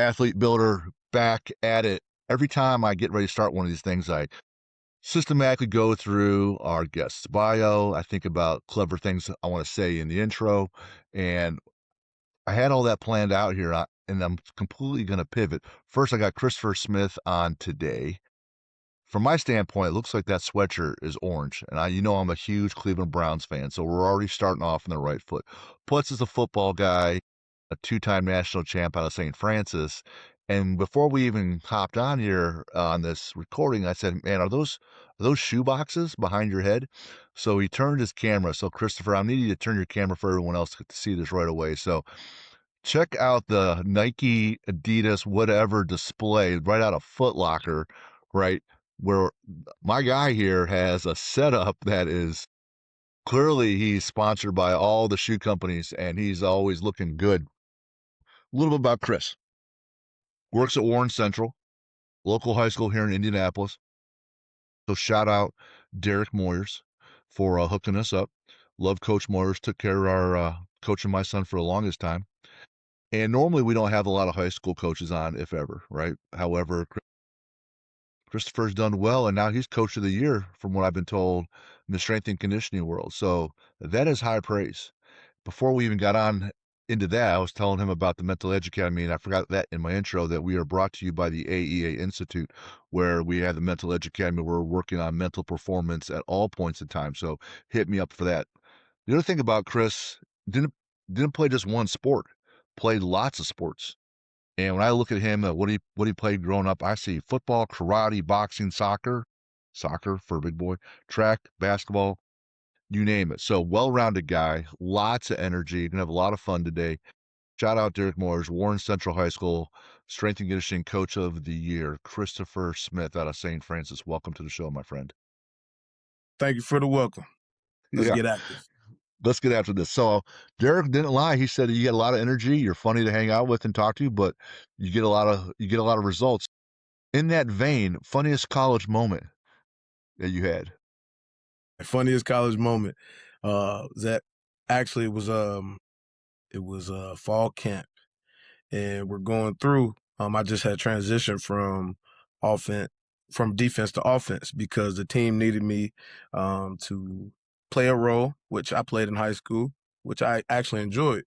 athlete builder, back at it. Every time I get ready to start one of these things, I systematically go through our guest's bio. I think about clever things I want to say in the intro, and I had all that planned out here, and I'm completely going to pivot. First, I got Christopher Smith on today. From my standpoint, it looks like that sweatshirt is orange, and I'm a huge Cleveland Browns fan, so we're already starting off on the right foot. Plus, as a football guy, a two-time national champ out of St. Francis, and before we even hopped on here on this recording, I said, "Man, are those shoe boxes behind your head?" So he turned his camera. So Christopher, I'm needing you to turn your camera for everyone else to see this right away. So check out the Nike, Adidas, whatever display right out of Foot Locker, right? Where my guy here has a setup that is clearly he's sponsored by all the shoe companies and he's always looking good. A little bit about Chris. Works at Warren Central, local high school here in Indianapolis. So shout out Derek Moyers for hooking us up. Love Coach Moyers. Took care of our coaching my son for the longest time. And normally we don't have a lot of high school coaches on, if ever, right? However, Christopher's done well, and now he's coach of the year, from what I've been told, in the strength and conditioning world. So that is high praise. Before we even got on into that, I was telling him about the Mental Edge Academy, and I forgot that in my intro that we are brought to you by the AEA Institute, where we have the Mental Edge Academy. We're working on mental performance at all points in time. So hit me up for that. The other thing about Chris, didn't play just one sport, played lots of sports. And when I look at him, what he played growing up, I see football, karate, boxing, soccer for a big boy, track, basketball, you name it. So well-rounded guy, lots of energy. Gonna have a lot of fun today. Shout out Derek Moores, Warren Central High School Strength and Conditioning Coach of the Year, Christopher Smith out of St. Francis. Welcome to the show, my friend. Thank you for the welcome. Let's Yeah, get active. let's get after this. So Derek didn't lie. He said you get a lot of energy. You're funny to hang out with and talk to, but you get a lot of results. In that vein, funniest college moment that you had? The funniest college moment that actually it was fall camp, and we're going through. I just had transitioned from defense to offense because the team needed me to play a role, which I played in high school, which I actually enjoyed.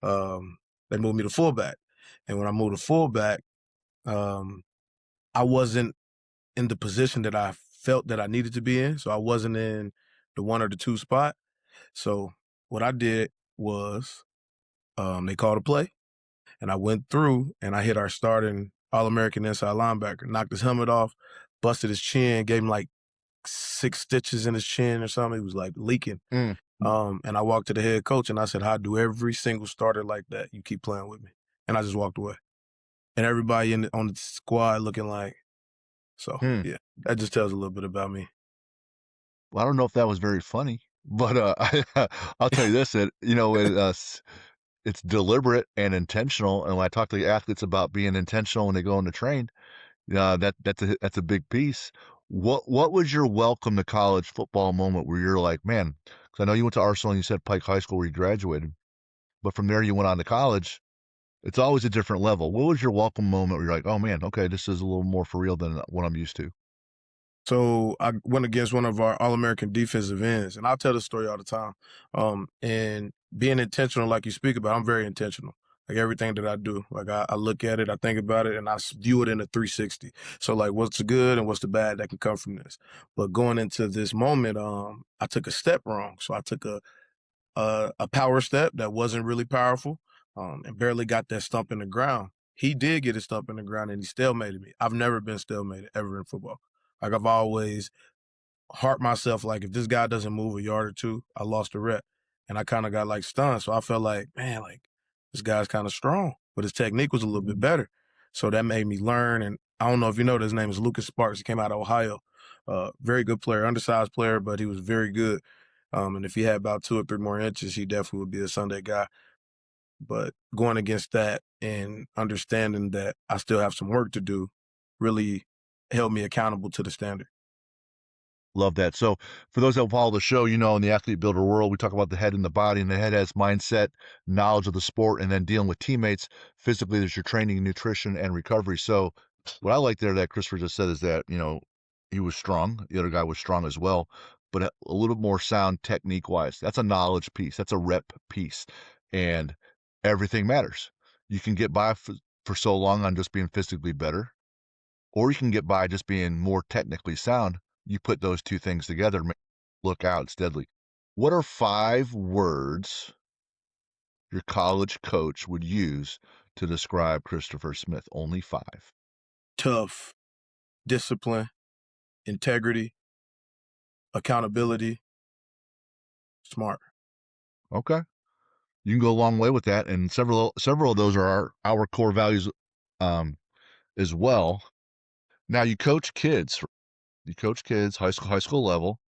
They moved me to fullback, and when I moved to fullback, um, I wasn't in the position that I felt that I needed to be in. So I wasn't in the one or the two spot. So what I did was they called a play, and I went through and I hit our starting All-American inside linebacker, knocked his helmet off, busted his chin, gave him like 6 stitches in his chin or something. He was like leaking. Mm. And I walked to the head coach and I said, "I do every single starter like that. You keep playing with me." And I just walked away. And everybody on the squad looking like, so Hmm. yeah, that just tells a little bit about me. Well, I don't know if that was very funny, but I'll tell you this: it's deliberate and intentional. And when I talk to the athletes about being intentional when they go in to train, that's a big piece. What was your welcome to college football moment where you're like, man? Because I know you went to Arsenal and you said Pike High School where you graduated, but from there you went on to college. It's always a different level. What was your welcome moment where you're like, oh man, okay, this is a little more for real than what I'm used to? So I went against one of our All-American defensive ends, and I'll tell the story all the time. And being intentional, like you speak about, I'm very intentional. Like everything that I do, like I look at it, I think about it, and view it in a 360. So like, what's the good and what's the bad that can come from this? But going into this moment, I took a step wrong. So I took a power step that wasn't really powerful, and barely got that stump in the ground. He did get a stump in the ground, and he stalemated me. I've never been stalemated ever in football. Like I've always heart myself, like if this guy doesn't move a yard or two, I lost a rep. And I kind of got like stunned. So I felt like, man, like this guy's kind of strong, but his technique was a little bit better. So that made me learn. And I don't know if you know, his name is Lucas Sparks. He came out of Ohio. Very good player, undersized player, but he was very good. And if he had about 2 or 3 more inches, he definitely would be a Sunday guy. But going against that and understanding that I still have some work to do really held me accountable to the standard. Love that. So, for those that follow the show, in the athlete builder world, we talk about the head and the body, and the head has mindset, knowledge of the sport, and then dealing with teammates. Physically, there's your training, nutrition, and recovery. So, what I like there that Christopher just said is that, he was strong. The other guy was strong as well, but a little more sound technique wise. That's a knowledge piece, that's a rep piece, and everything matters. You can get by for so long on just being physically better, or you can get by just being more technically sound. You put those two things together, look out, it's deadly. What are 5 words your college coach would use to describe Christopher Smith? Only 5. Tough, discipline, integrity, accountability, smart. Okay. You can go a long way with that, and several of those are our core values um, as well. Now you coach kids. You coach kids, high school level.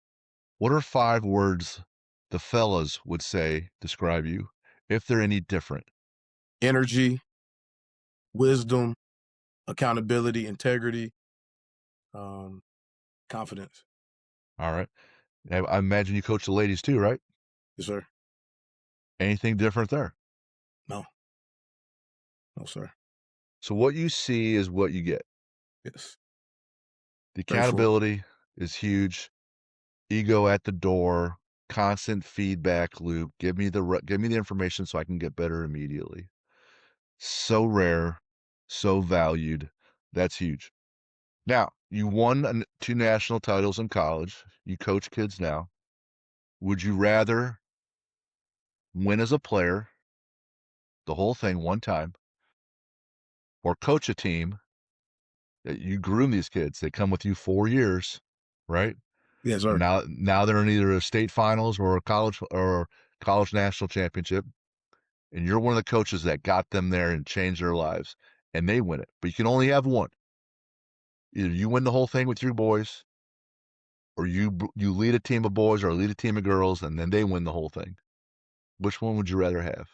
What are 5 words the fellas would say describe you, if they're any different? Energy, wisdom, accountability, integrity, um, confidence. All right. I imagine you coach the ladies too, right? Yes, sir. Anything different there? No, no, sir. So what you see is what you get. Yes. The Straightforward. accountability is huge. Ego at the door, constant feedback loop. Give me the information so I can get better immediately. So rare, so valued. That's huge. Now, you won 2 national titles in college. You coach kids now. Would you rather win as a player, the whole thing one time, or coach a team that you groom these kids? They come with you 4 years, right? Yes, And sir. now they're in either a state finals or a college national championship, and you're one of the coaches that got them there and changed their lives, and they win it. But you can only have one. Either you win the whole thing with your boys, or you lead a team of boys or lead a team of girls, and then they win the whole thing. Which one would you rather have?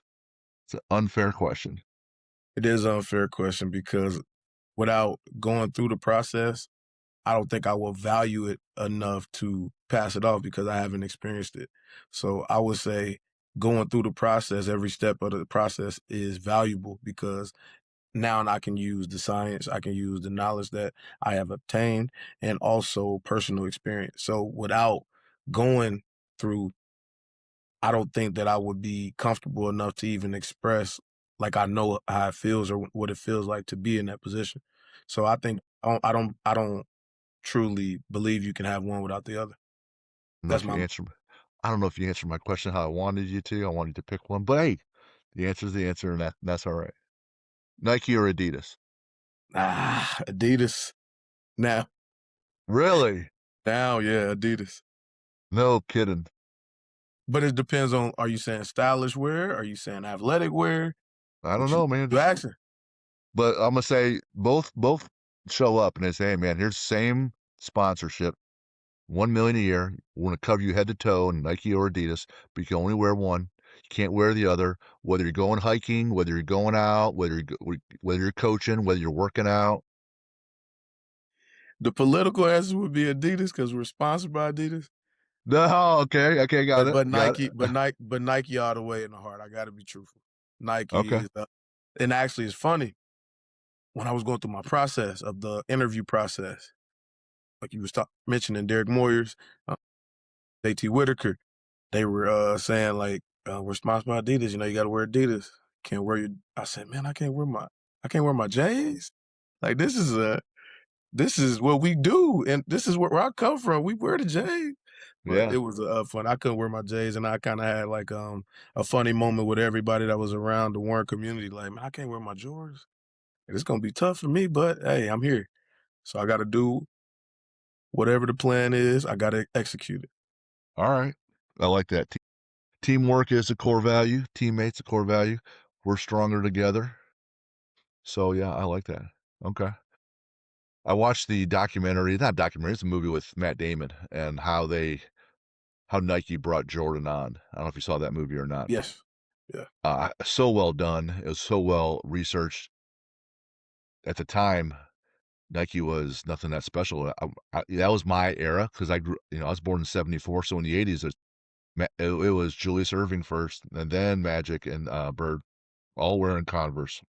It's an unfair question. It is an unfair question because without going through the process, I don't think I will value it enough to pass it off because I haven't experienced it. So I would say going through the process, every step of the process is valuable because now I can use the science, I can use the knowledge that I have obtained and also personal experience. So without going through, I don't think that I would be comfortable enough to even express like I know how it feels or what it feels like to be in that position. So I think I don't truly believe you can have one without the other. I don't know That's if you my answered. I don't know if you answered my question how I wanted you to. I wanted you to pick one, but hey, the answer is the answer, and that's all right. Nike or Adidas? Adidas. Now, Really? now, yeah, Adidas. No kidding. But it depends on, are you saying stylish wear? Are you saying athletic wear? I don't What know, man. you asking? But I'm gonna say both show up and they say, hey, man, here's the same sponsorship, 1 million a year. We're gonna cover you head to toe in Nike or Adidas, but you can only wear one. You can't wear the other. Whether you're going hiking, whether you're going out, whether you're coaching, whether you're working out. The political answer would be Adidas because we're sponsored by Adidas. No, okay, got But it, but got Nike, it. but Nike all the way in the heart. I got to be truthful. Nike Okay, is, and actually, it's funny when I was going through my process of the interview process, like you was mentioning Derek Moyers, AT Whitaker. They were saying like, we're sponsored by Adidas. You know, you got to wear Adidas. Can't wear your. I said, man, I can't wear my J's. Like this is what we do, and this is where I come from. We wear the J's. But yeah. it was fun. I couldn't wear my J's, and I kind of had like a funny moment with everybody that was around the Warren community. Like, man, I can't wear my Jordans. It's gonna be tough for me, but hey, I'm here, so I got to do whatever the plan is. I got to execute it. All right, I like that. Teamwork is a core value. Teammates a core value. We're stronger together. So yeah, I like that. Okay. I watched the documentary, not documentary, it's a movie with Matt Damon and how Nike brought Jordan on. I don't know if you saw that movie or not. Yes. Yeah. So well done. It was so well researched at the time. Nike was nothing that special. That was my era because I grew, I was born in '74, so in the '80s, it was Julius Irving first, and then Magic and Bird, all wearing Converse,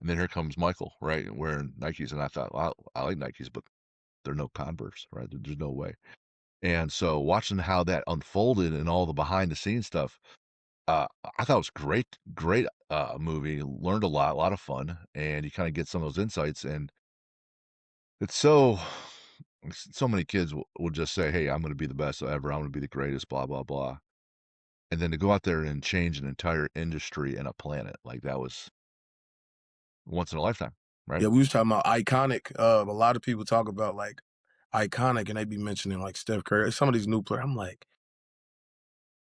and then here comes Michael, right, wearing Nikes, and I thought, well, I like Nikes, but they're no Converse, right? There's no way. And so watching how that unfolded and all the behind the scenes stuff, uh, I thought it was great, great movie. Learned a lot of fun, and you kind of get some of those insights. And it's so many kids will just say, "Hey, I'm going to be the best ever. I'm going to be the greatest." Blah blah blah. And then to go out there and change an entire industry and a planet like that was once in a lifetime, right? Yeah, we was talking about iconic. A lot of people talk about like iconic, and they be mentioning like Steph Curry, some of these new players. I'm like,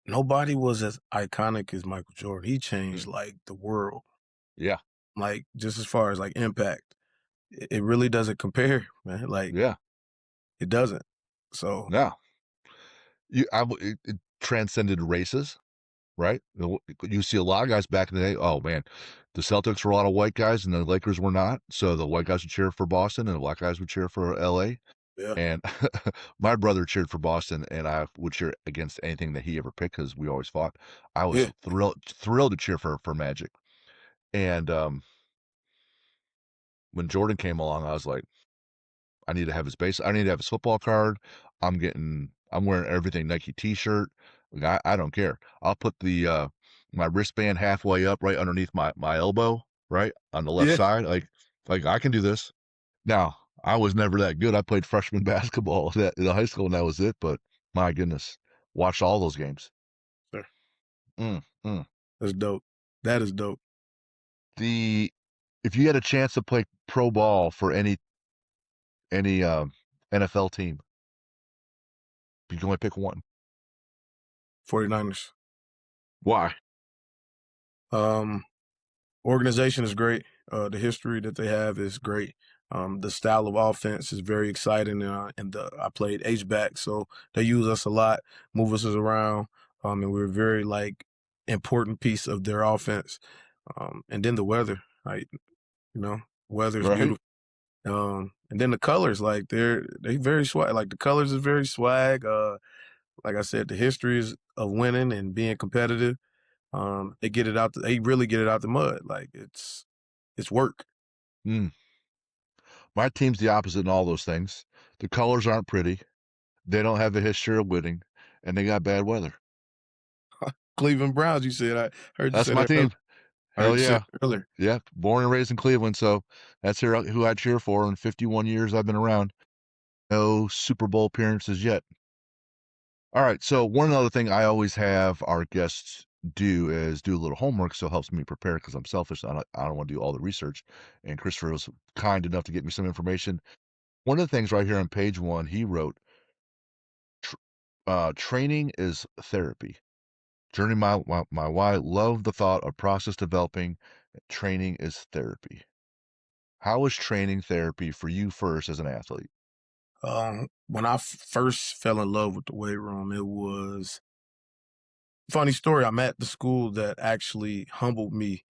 nobody was as iconic as Michael Jordan. He changed Mm, like the world, yeah, like just as far as like impact. It really doesn't compare, man. Like yeah, it doesn't. So yeah. It transcended races, right? You see a lot of guys back in the day. Oh man, the Celtics were a lot of white guys, and the Lakers were not. So the white guys would cheer for Boston, and the black guys would cheer for LA. yeah, And my brother cheered for Boston, and I would cheer against anything that he ever picked because we always fought. I was yeah, thrilled to cheer for Magic. And when Jordan came along, I was like, I need to have his base. I need to have his football card. I'm wearing everything Nike T-shirt. Like, I don't care. I'll put the my wristband halfway up, right underneath my elbow, right on the left yeah. side. Like I can do this. Now, I was never that good. I played freshman basketball in high school, and that was it. But my goodness, watched all those games. Sure. Mm, mm. That's dope. That is dope. The If you had a chance to play pro ball for any NFL team, you can only pick one. 49ers. Why? Um, Organization is great. The history that they have is great. The style of offense is very exciting. I played H back, so they use us a lot, move us around, and we're a very like important piece of their offense. And then the weather, like weather is Right? beautiful. And then the colors, like they very swag. Like the colors is very swag. Like I said, the histories of winning and being competitive. They get it out. They really get it out the mud. Like it's work. Mm. My team's the opposite in all those things. The colors aren't pretty. They don't have a history of winning, and they got bad weather. Cleveland Browns. You said I heard you That's say my that. Earlier. team. I Hell heard you say yeah. that earlier. Yeah. Born and raised in Cleveland, so that's who I cheer for in 51 years I've been around. No Super Bowl appearances yet. All right. So one other thing I always have our guests do is do a little homework, so it helps me prepare because I'm selfish. I don't want to do all the research. And Christopher was kind enough to get me some information. One of the things right here on page one, he wrote, tr- "Training is therapy. Journey my why. Love the thought of process developing. Training is therapy. How is training therapy for you first as an athlete?" When I first fell in love with the weight room, it was funny story. I'm at the school that actually humbled me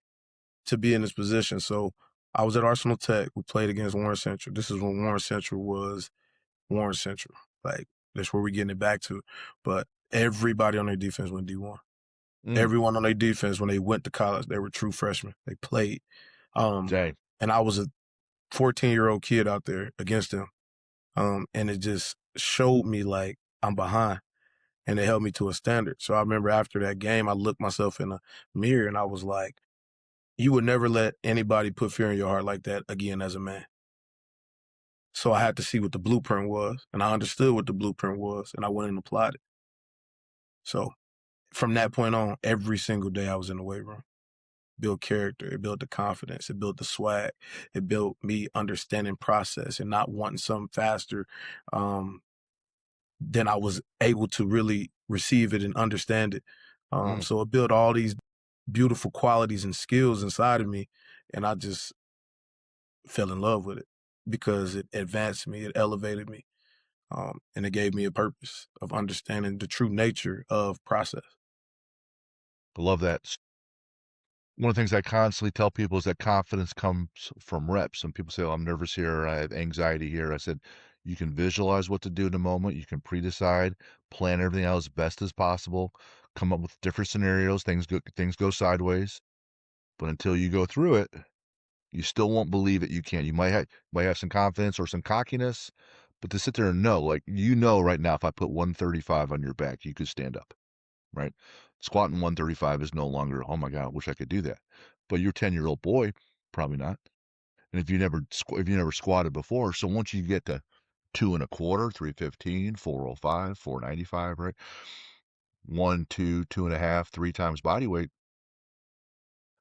to be in this position. So I was at Arsenal Tech. We played against Warren Central. This is when Warren Central was Warren Central. Like that's where we're getting it back to. But everybody on their defense went D1. Mm, Everyone on their defense when they went to college, they were true freshmen. They played. Um, dang. and I was a 14-year-old kid out there against them. And it just showed me like I'm behind and it held me to a standard. So I remember after that game, I looked myself in a mirror and I was like, you would never let anybody put fear in your heart like that again as a man. So I had to see what the blueprint was and I understood what the blueprint was and I went and applied it. So from that point on, every single day I was in the weight room. Built character, it built the confidence, it built the swag, it built me understanding process and not wanting something faster. Um, then I was able to really receive it and understand it. Mm, So it built all these beautiful qualities and skills inside of me, and I just fell in love with it because it advanced me, it elevated me, and it gave me a purpose of understanding the true nature of process. I love that. One of the things I constantly tell people is that confidence comes from reps. And people say, "Oh, I'm nervous here, I have anxiety here." I said, "You can visualize what to do in a moment, you can pre-decide, plan everything out as best as possible, come up with different scenarios, things go sideways, but until you go through it, you still won't believe it you can. You might have some confidence or some cockiness, but to sit there and know, like, you know right now, if I put 135 on your back, you could stand up, right? Squatting 135 is no longer, "Oh my god, I wish I could do that." But your 10-year-old boy, probably not. And if you never squatted before, so once you get to 2 and a quarter, 315, 405, 495, right? 1, 2, 2.5, 3 times body weight,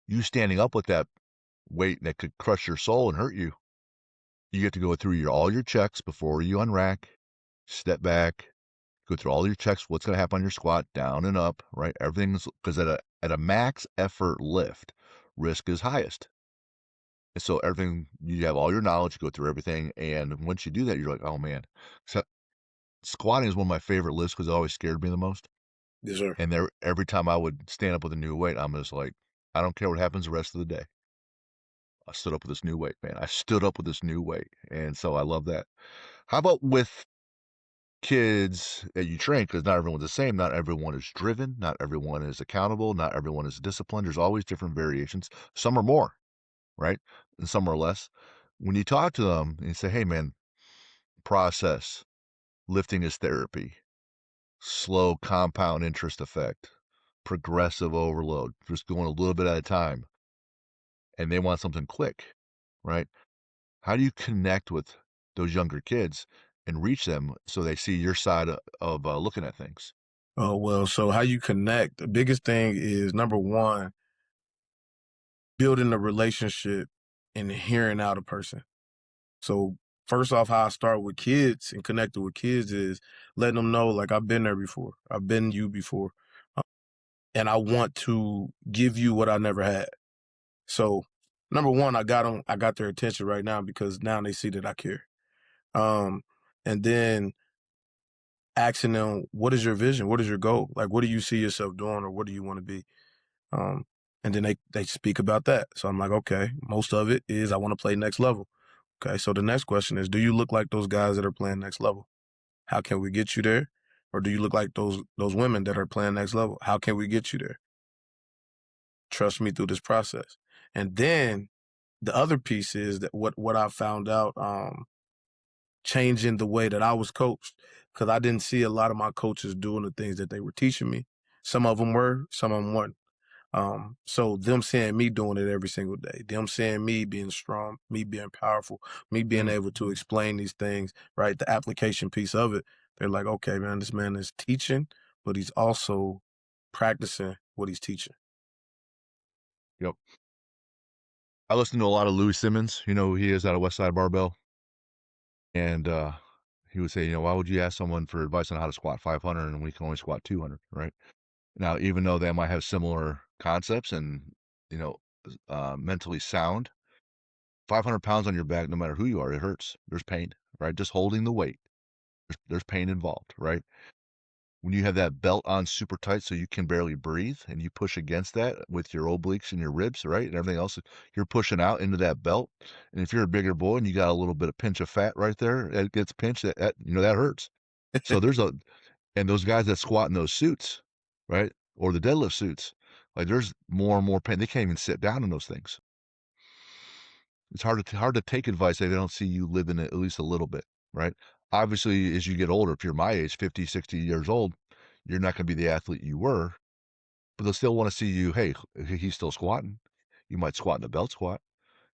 you standing up with that weight that could crush your soul and hurt you. You get to go through all your checks before you unrack, step back, go through all your checks, what's gonna happen on your squat, down and up, right? Everything's because at a max effort lift, risk is highest. And so everything you have all your knowledge, you go through everything, and once you do that, you're like, "Oh, man." So squatting is one of my favorite lifts because it always scared me the most, Yes, sir. and every time I would stand up with a new weight, I'm just like, "I don't care what happens the rest of the day. I stood up with this new weight, man. I stood up with this new weight," and so I love that. How about with kids that you train? Because not everyone's the same. Not everyone is driven. Not everyone is accountable. Not everyone is disciplined. There's always different variations. Some are more, right? And some are less. When you talk to them and you say, "Hey, man, process, lifting is therapy, slow compound interest effect, progressive overload, just going a little bit at a time," and they want something quick, right? How do you connect with those younger kids and reach them so they see your side of looking at things? Oh, well, so how you connect, the biggest thing is number one, building a relationship and hearing out a person. So first off, how I start with kids and connecting with kids is letting them know, like, I've been there before. I've been you before. uh, And I want to give you what I never had. So number one, I got their attention right now because now they see that I care. Um, and then asking them, what is your vision? What is your goal? Like, what do you see yourself doing or what do you want to be? Um, and then they speak about that. So I'm like, okay, most of it is I want to play next level. Okay, so the next question is, do you look like those guys that are playing next level? How can we get you there? Or do you look like those women that are playing next level? How can we get you there? Trust me through this process. And then the other piece is that what I found out, changing the way that I was coached, because I didn't see a lot of my coaches doing the things that they were teaching me. Some of them were, some of them weren't. So them seeing me doing it every single day, them seeing me being strong, me being powerful, me being Mm, able to explain these things, right? The application piece of it, they're like, okay, man, this man is teaching, but he's also practicing what he's teaching. yep. I listen to a lot of Louis Simmons. You know who he is out of West Side Barbell, and he would say, "Why would you ask someone for advice on how to squat 500 and we can only squat 200?" Right? Now, even though they might have similar concepts and you know mentally sound, 500 pounds on your back, no matter who you are, it hurts. There's pain, right? Just holding the weight, there's pain involved, right? When you have that belt on super tight so you can barely breathe and you push against that with your obliques and your ribs, right? And everything else, you're pushing out into that belt. And if you're a bigger boy and you got a little bit of pinch of fat right there, it gets pinched, that hurts. So and those guys that squat in those suits, right? Or the deadlift suits, like there's more and more pain. They can't even sit down in those things. It's hard to take advice if they don't see you living it at least a little bit, right? Obviously, as you get older, if you're my age, 50, 60 years old, you're not gonna be the athlete you were, but they'll still wanna see you, "Hey, he's still squatting." You might squat in a belt squat.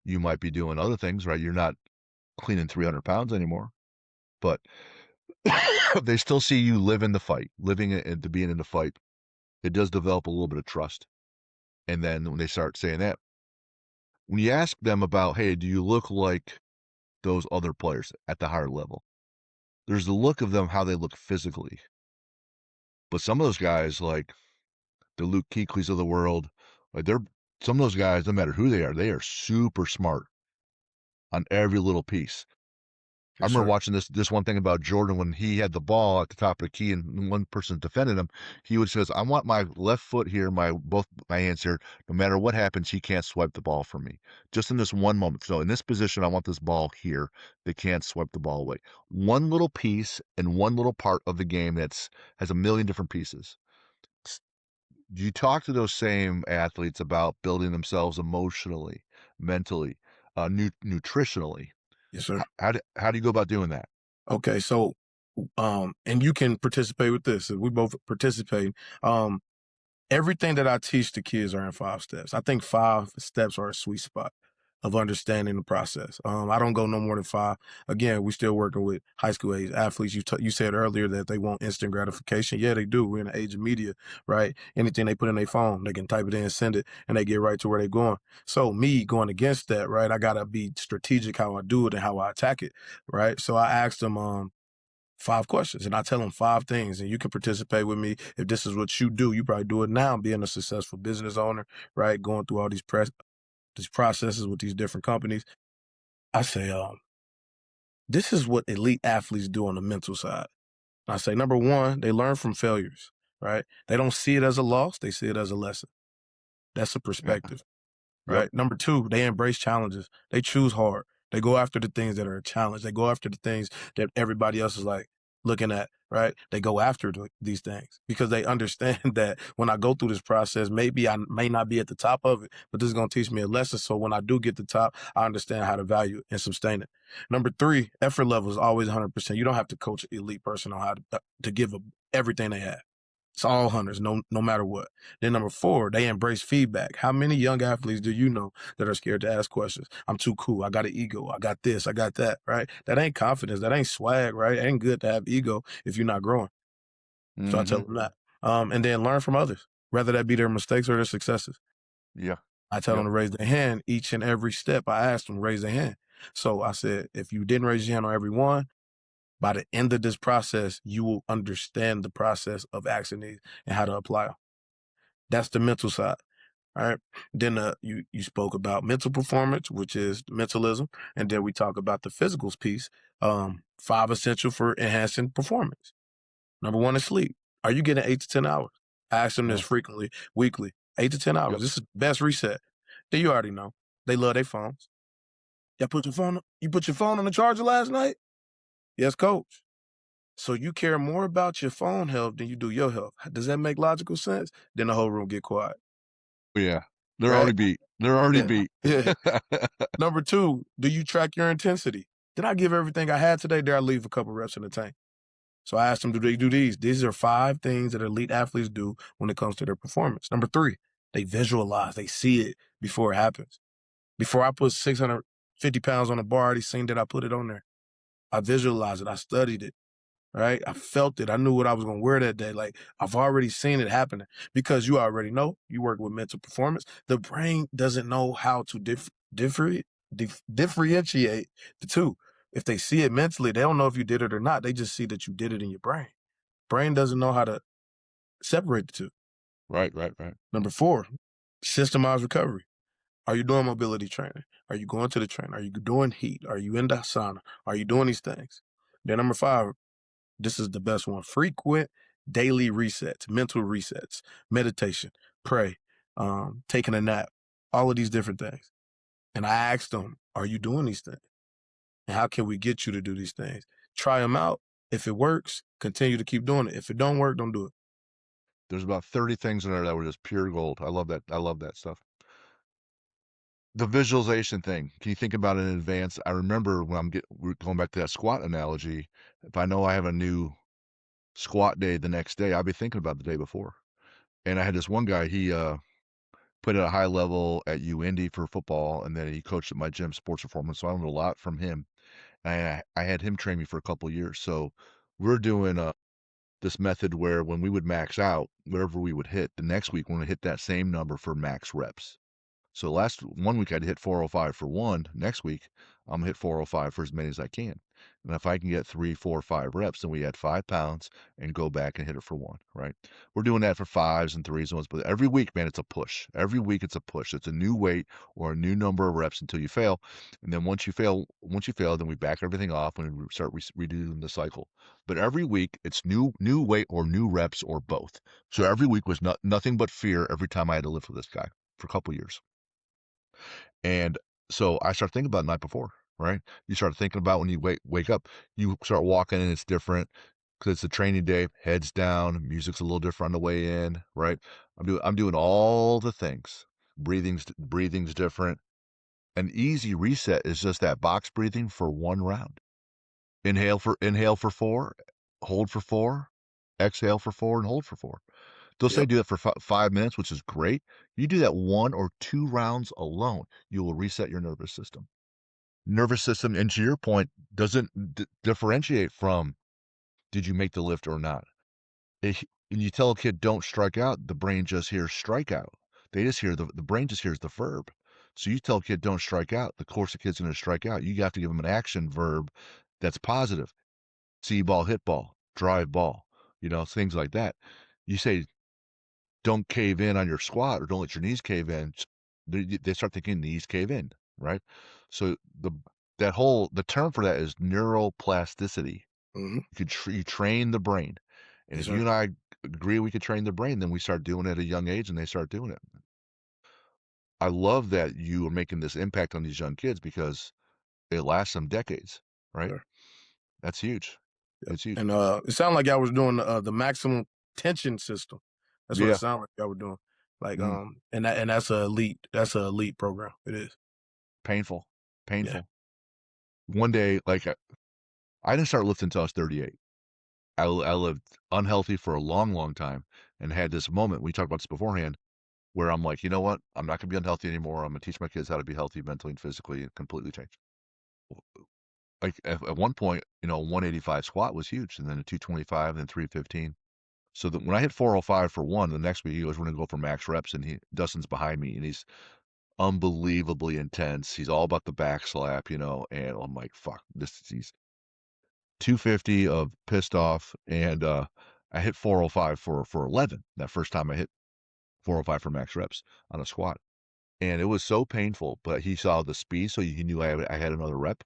You might be doing other things, right? You're not cleaning 300 pounds anymore, but they still see you live in the fight, living it into being in the fight. It does develop a little bit of trust. And then when they start saying that, when you ask them about, "Hey, do you look like those other players at the higher level?" There's the look of them, how they look physically. But some of those guys, like the Luke Kuechly's of the world, like some of those guys, no matter who they are super smart on every little piece. I Yes, remember sir. watching this one thing about Jordan when he had the ball at the top of the key and one person defended him. He would says, "I want my left foot here, my both my hands here. No matter what happens, he can't swipe the ball from me. Just in this one moment. So in this position, I want this ball here. They can't swipe the ball away. One little piece and one little part of the game that's has a million different pieces." Do you talk to those same athletes about building themselves emotionally, mentally, nutritionally? Yes, sir. How do you go about doing that? Okay, so and you can participate with this. If we both participate. Um, Everything that I teach the kids are in 5 steps. I think 5 steps are a sweet spot of understanding the process. I don't go no more than 5. Again, we still working with high school age athletes. You said earlier that they want instant gratification. Yeah, they do. We're in the age of media, right? Anything they put in their phone, they can type it in, send it, and they get right to where they're going. So me going against that, right? I gotta be strategic how I do it and how I attack it, right? So I asked them, 5 questions and I tell them 5 things and you can participate with me. If this is what you do, you probably do it now being a successful business owner, right? Going through all these processes with these different companies. I say, this is what elite athletes do on the mental side. I say, number one, they learn from failures, right? They don't see it as a loss. They see it as a lesson. That's a Yeah. perspective. Yep. Right. Number two, they embrace challenges. They choose hard. They go after the things that are a challenge. They go after the things that everybody else is like looking at. Right. They go after these things because they understand that when I go through this process, maybe I may not be at the top of it, but this is going to teach me a lesson. So when I do get the top, I understand how to value it and sustain it. Number three, effort level is always 100%. You don't have to coach an elite person on how to give everything they have. It's all hunters, no matter what. Then number four, they embrace feedback. How many young athletes do you know that are scared to ask questions? I'm too cool. I got an ego. I got this. I got that. Right? That ain't confidence. That ain't swag. Right? It ain't good to have ego if you're not growing. So I tell Mhm. them that. And then learn from others, whether that be their mistakes or their successes. Yeah. I tell them Yep. to raise their hand each and every step. I asked them to raise their hand. So I said, if you didn't raise your hand on every one, by the end of this process, you will understand the process of asking these and how to apply them. That's the mental side. All right. Then you spoke about mental performance, which is mentalism, and then we talk about the physicals piece. 5 essential for enhancing performance. Number one is sleep. Are you getting 8 to 10 hours? I ask them this Yeah. frequently, weekly. 8 to 10 hours. Yep. This is best reset. Then you already know they love their phones. Y'all put your phone. You put your phone on the charger last night? Yes, coach. So you care more about your phone health than you do your health. Does that make logical sense? Then the whole room get quiet, Oh, yeah. They're already right? beat. They're already Yeah. beat. Yeah. Number two, do you track your intensity? Did I give everything I had today? Did I leave a couple reps in the tank? So I asked them, do they do these? These are 5 things that elite athletes do when it comes to their performance. Number three, they visualize, they see it before it happens. Before I put 650 pounds on the bar, I already seen that I put it on there. I visualized it, I studied it, right? I felt it. I knew what I was going to wear that day. Like I've already seen it happening because you already know you work with mental performance. The brain doesn't know how to differentiate the two. If they see it mentally, they don't know if you did it or not. They just see that you did it in your brain. Brain doesn't know how to separate the two. Right, right, right. Number four, systemized recovery. Are you doing mobility training? Are you going to the train? Are you doing heat? Are you in the sauna? Are you doing these things? Then number five, this is the best one. Frequent daily resets, mental resets, meditation, pray, taking a nap, all of these different things. And I asked them, are you doing these things? And how can we get you to do these things? Try them out. If it works, continue to keep doing it. If it don't work, don't do it. There's about 30 things in there that were just pure gold. I love that. I love that stuff. The visualization thing, can you think about it in advance? I remember when we're going back to that squat analogy, if I know I have a new squat day the next day, I'll be thinking about the day before. And I had this one guy, he put at a high level at UIndy for football, and then he coached at my gym, Sports Performance. So I learned a lot from him. I had him train me for a couple of years. So we're doing this method where when we would max out, whatever we would hit, the next week we're going to hit that same number for max reps. So last one week I'd hit 405 for one. Next week I'm gonna hit 405 for as many as I can. And if I can get 3, 4, 5 reps, then we add 5 pounds and go back and hit it for 1, right? We're doing that for 5s and 3s and 1s, but every week, man, it's a push. Every week it's a push. It's a new weight or a new number of reps until you fail. And then once you fail, then we back everything off and we start redoing the cycle. But every week it's new weight or new reps or both. So every week was nothing but fear every time I had to lift with this guy for a couple years. And so I start thinking about the night before, right? You start thinking about when you wake up, you start walking and it's different because it's a training day, heads down, music's a little different on the way in, right? I'm doing all the things. Breathing's different. An easy reset is just that box breathing for 1 round. Inhale for 4, hold for 4, exhale for 4, and hold for 4. They'll say Yep. do that for 5 minutes, which is great. You do that 1 or 2 rounds alone, you will reset your nervous system. Nervous system, and to your point, doesn't differentiate from did you make the lift or not. When you tell a kid don't strike out, the brain just hears strikeout. They just hear the brain just hears the verb. So you tell a kid don't strike out, of course the kid's going to strike out. You have to give them an action verb that's positive. See ball, hit ball, drive ball, things like that. You say don't cave in on your squat or don't let your knees cave in. They start thinking knees cave in, right? So the term for that is neuroplasticity. Hmm. You train the brain, and Yes, if you sir. and I agree we could train the brain, then we start doing it at a young age, and they start doing it. I love that you are making this impact on these young kids because it lasts them decades, right? Sir. That's huge. Yep. It's huge. And it sounded like y'all was doing the maximum tension system. That's what it Yeah. sounded like y'all were doing. Like Mm. and that's a elite. That's a elite program. It is. Painful. Yeah. Painful. One day, like I didn't start lifting until I was 38. I lived unhealthy for a long, long time and had this moment, we talked about this beforehand, where I'm like, "You know what? I'm not gonna be unhealthy anymore. I'm gonna teach my kids how to be healthy mentally and physically and completely change." Like, at one point, 185 squat was huge, and then a 225, then 315. So that when I hit 405 for 1, the next week, he goes, "We're gonna go for max reps," and Dustin's behind me, and he's unbelievably intense. He's all about the back slap, and I'm like, "Fuck, he's 250 of pissed off," and, I hit 405 for 11 that first time I hit 405 for max reps on a squat, and it was so painful, but he saw the speed, so he knew I had another rep,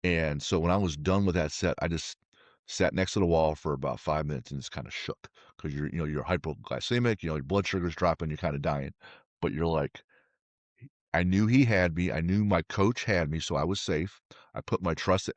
and so when I was done with that set, I just sat next to the wall for about 5 minutes and just kinda shook because you're hypoglycemic, your blood sugar's dropping, you're kinda dying, but you're like, I knew he had me. I knew my coach had me, so I was safe. I put my trust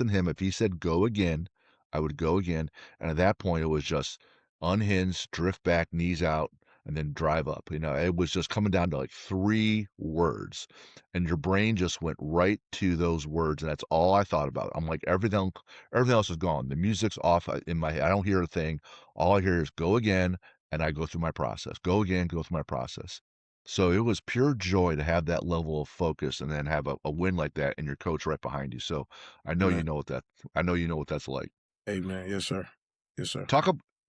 in him. If he said go again, I would go again. And at that point, it was just unhinged, drift back, knees out, and then drive up. It was just coming down to like 3 words, and your brain just went right to those words, and that's all I thought about. I'm like everything else is gone. The music's off in my head. I don't hear a thing. All I hear is go again, and I go through my process. Go again, go through my process. So it was pure joy to have that level of focus and then have a win like that and your coach right behind you. So I know you Amen. know what that I know you know what that's like. Amen. Yes, sir. Yes, sir.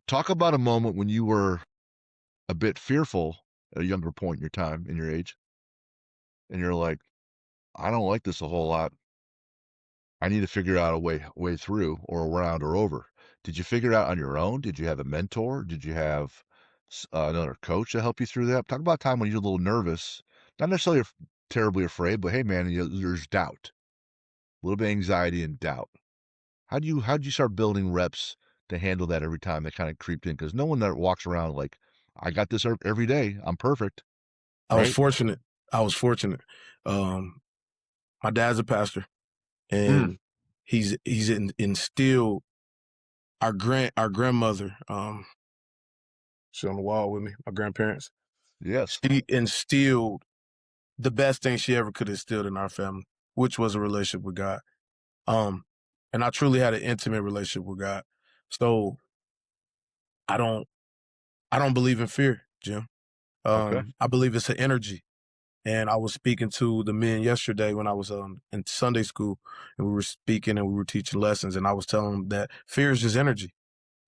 Talk about a moment when you were a bit fearful at a younger point in your time, in your age, and you're like, I don't like this a whole lot. I need to figure out a way through or around or over. Did you figure it out on your own? Did you have a mentor? Did you have another coach to help you through that? Talk about a time when you're a little nervous, not necessarily terribly afraid, but hey, man, there's doubt, a little bit of anxiety and doubt. How did you start building reps to handle that every time that kind of creeped in? Because no one that walks around like I got this every day. I'm perfect, I was right? fortunate. I was fortunate. Um, my dad's a pastor, Mm, and instilled our grandmother. She's on the wall with me. My grandparents. yes. She instilled the best thing she ever could instill in our family, which was a relationship with God. Um, and I truly had an intimate relationship with God. So I don't I don't believe in fear, Jim. Okay. I believe it's an energy. And I was speaking to the men yesterday when I was in Sunday school, and we were speaking and we were teaching lessons, and I was telling them that fear is just energy.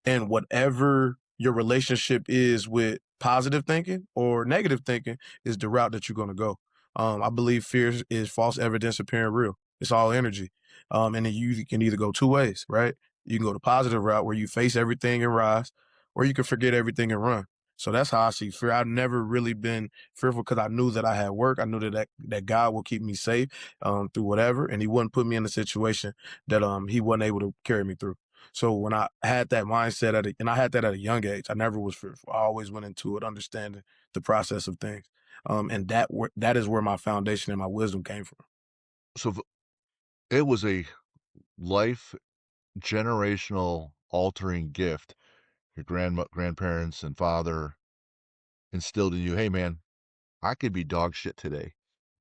And whatever your relationship is with positive thinking or negative thinking is the route that you're going to go. I believe fear is false evidence appearing real. It's all energy. And then you can either go two ways, right? You can go the positive route where you face everything and rise, or you can forget everything and run. So that's how I see fear. I've never really been fearful because I knew that I had work. I knew that God will keep me safe through whatever, and He wouldn't put me in a situation that He wasn't able to carry me through. So when I had that mindset and I had that at a young age, I never was fearful. I always went into it understanding the process of things, and that is where my foundation and my wisdom came from. So it was a life generational altering gift your grandparents and father instilled in you. Hey, man, I could be dog shit today.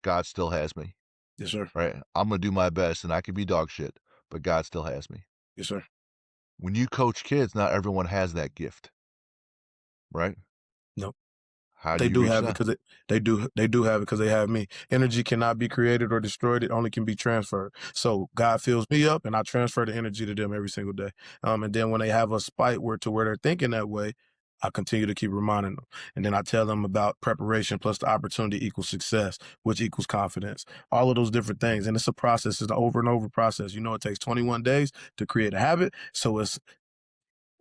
God still has me, Yes, sir. right? I'm gonna do my best, and I could be dog shit, but God still has me. Yes, sir. When you coach kids, not everyone has that gift, right? No. How do They you do reach have it them? because they do have it because they have me. Energy cannot be created or destroyed. It only can be transferred. So God fills me up, and I transfer the energy to them every single day. And then when they have a spite where they're thinking that way, I continue to keep reminding them. And then I tell them about preparation plus the opportunity equals success, which equals confidence. All of those different things. And it's a process. It's an over and over process. It takes 21 days to create a habit. So it's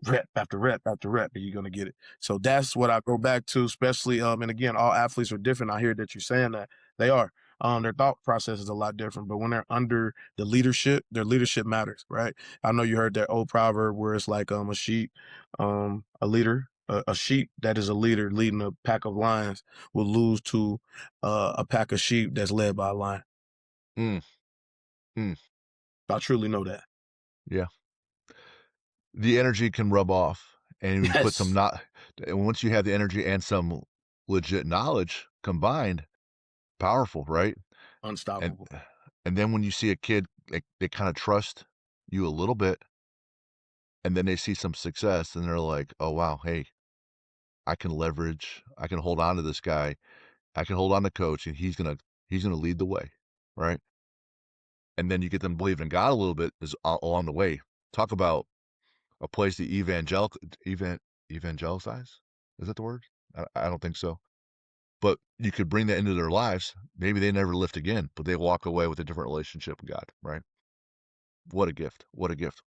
rep after rep after rep, and you're gonna get it. So that's what I go back to, especially and again, all athletes are different. I hear that you're saying that they are. Their thought process is a lot different, but when they're under the leadership, their leadership matters, right? I know you heard that old proverb where it's like a sheep, a leader, a sheep that is a leader leading a pack of lions will lose to a pack of sheep that's led by a lion. Mm, mm, I truly know that. yeah. The energy can rub off, and you put some Yes, not and once you have the energy and some legit knowledge combined, powerful, right? And unstoppable. and then when you see a kid, they kinda trust you a little bit, and then they see some success, and they're like, "Oh, wow, hey, I can hold on to this guy. I can hold on to coach, and he's gonna lead the way," right? And then you get them believing in God a little bit is along the way. Talk about a place to evangelicize? Is that the word? I don't think so. But you could bring that into their lives. Maybe they never lift again, but they walk away with a different relationship with God, right? What a gift. What a gift.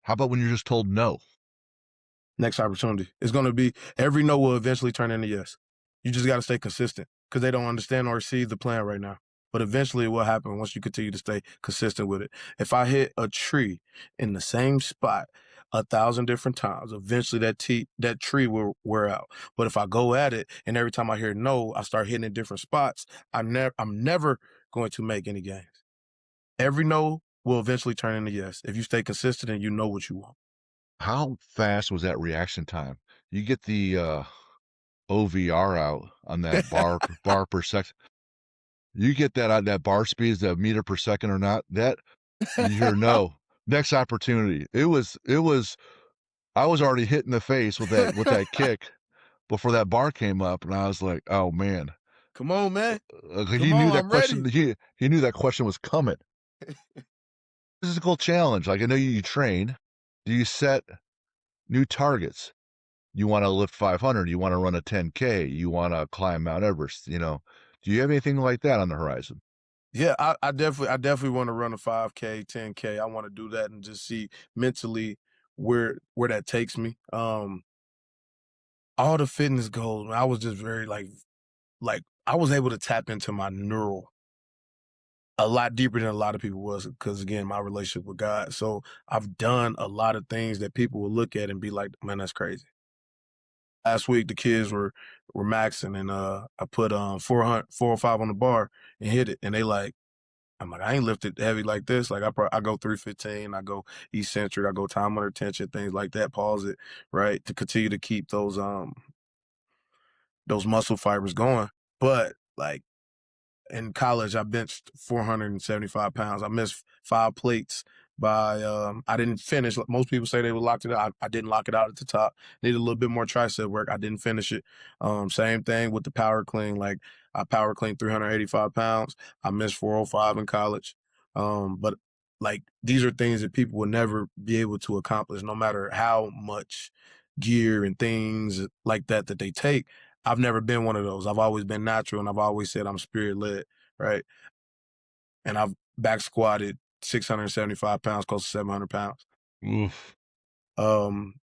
How about when you're just told no? Next opportunity. It's going to be every no will eventually turn into yes. You just got to stay consistent because they don't understand or see the plan right now. But eventually it will happen once you continue to stay consistent with it. If I hit a tree in the same spot 1,000 different times, eventually that tree will wear out. But if I go at it and every time I hear no, I start hitting in different spots, I'm never going to make any gains. Every no will eventually turn into yes if you stay consistent and you know what you want. How fast was that reaction time? You get the OVR out on that bar per second. You get that on that bar speed, is that meter per second or not? That you hear no. Next opportunity. It was I was already hit in the face with that kick before that bar came up, and I was like, "Oh, man." Come on, man. He Come knew on, that I'm ready. question he knew that question was coming. Physical challenge, like, I know you train. Do you set new targets? You wanna lift 500, you wanna run a 10K, you wanna climb Mount Everest, you know? Do you have anything like that on the horizon? Yeah, I definitely want to run a 5K, 10K. I want to do that and just see mentally where that takes me. All the fitness goals, man, I was just very like I was able to tap into my neural a lot deeper than a lot of people was because again, my relationship with God. So I've done a lot of things that people will look at and be like, man, that's crazy. Last week the kids were maxing and I put 405 on the bar and hit it and they like I'm like, I ain't lifted heavy like this. Like I go 315, I go eccentric, I go time under tension, things like that. Pause it, right, to continue to keep those muscle fibers going. But like in college, I benched 475 pounds. I missed 5 plates by I didn't finish. Most people say they would locked it out. I didn't lock it out at the top. Needed a little bit more tricep work. I didn't finish it. Same thing with the power clean. Like I power clean 385 pounds. I missed 405 in college. But like these are things that people will never be able to accomplish, no matter how much gear and things like that they take. I've never been one of those. I've always been natural and I've always said I'm spirit led, right? And I've back squatted 675 pounds, close to 700 pounds. Oof. Um,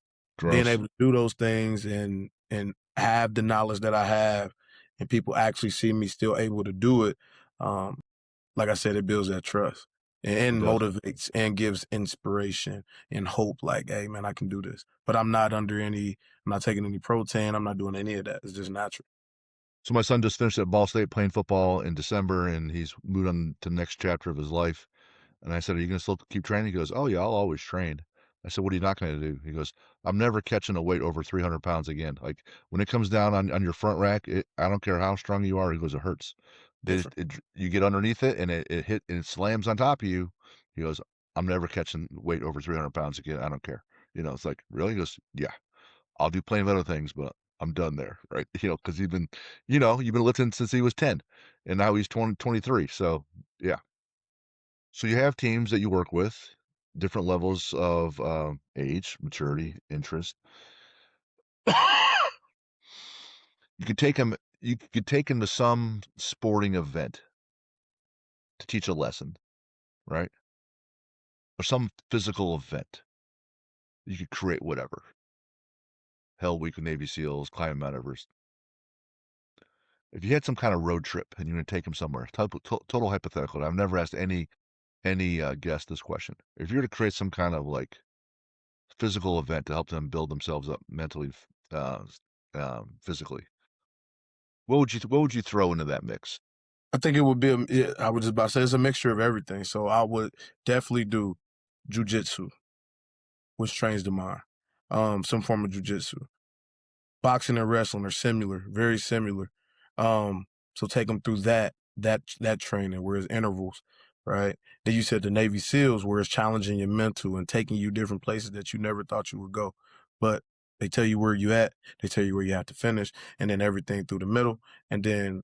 Being Gross. able to do those things and have the knowledge that I have, and people actually see me still able to do it. Um, like I said, it builds that trust It and does. motivates and gives inspiration and hope. Like, hey, man, I can do this. But I'm not taking any protein. I'm not doing any of that. It's just natural. So my son just finished at Ball State playing football in December, and he's moved on to the next chapter of his life. And I said, "Are you going to still keep training?" He goes, "Oh yeah, I'll always train." I said, "What are you not going to do?" He goes, "I'm never catching a weight over 300 pounds again. Like when it comes down on your front rack, I don't care how strong you are." He goes, "It hurts. Different. You get underneath it, and it slams on top of you." He goes, "I'm never catching weight over 300 pounds again. I don't care." It's like, really? He goes, "Yeah, I'll do plenty of other things, but I'm done there." Right? Because you've been lifting since he was 10, and now he's 20, 23. So yeah. So you have teams that you work with, different levels of age, maturity, interest. You could take them. You could take them to some sporting event to teach a lesson, right? Or some physical event. You could create whatever. Hell Week with Navy SEALs, climbing Mount Everest. If you had some kind of road trip and you're going to take them somewhere, total hypothetical. I've never asked any guest this question. If you were to create some kind of like physical event to help them build themselves up mentally, physically, what would you throw into that mix? I think it would be, I was just about to say, it's a mixture of everything. So I would definitely do jujitsu, which trains the mind, some form of jujitsu. Boxing and wrestling are similar, very similar. So take them through that training where it's intervals, right? Then you said the Navy SEALs where it's challenging your mental and taking you different places that you never thought you would go. But they tell you where you at, they tell you where you have to finish, and then everything through the middle. And then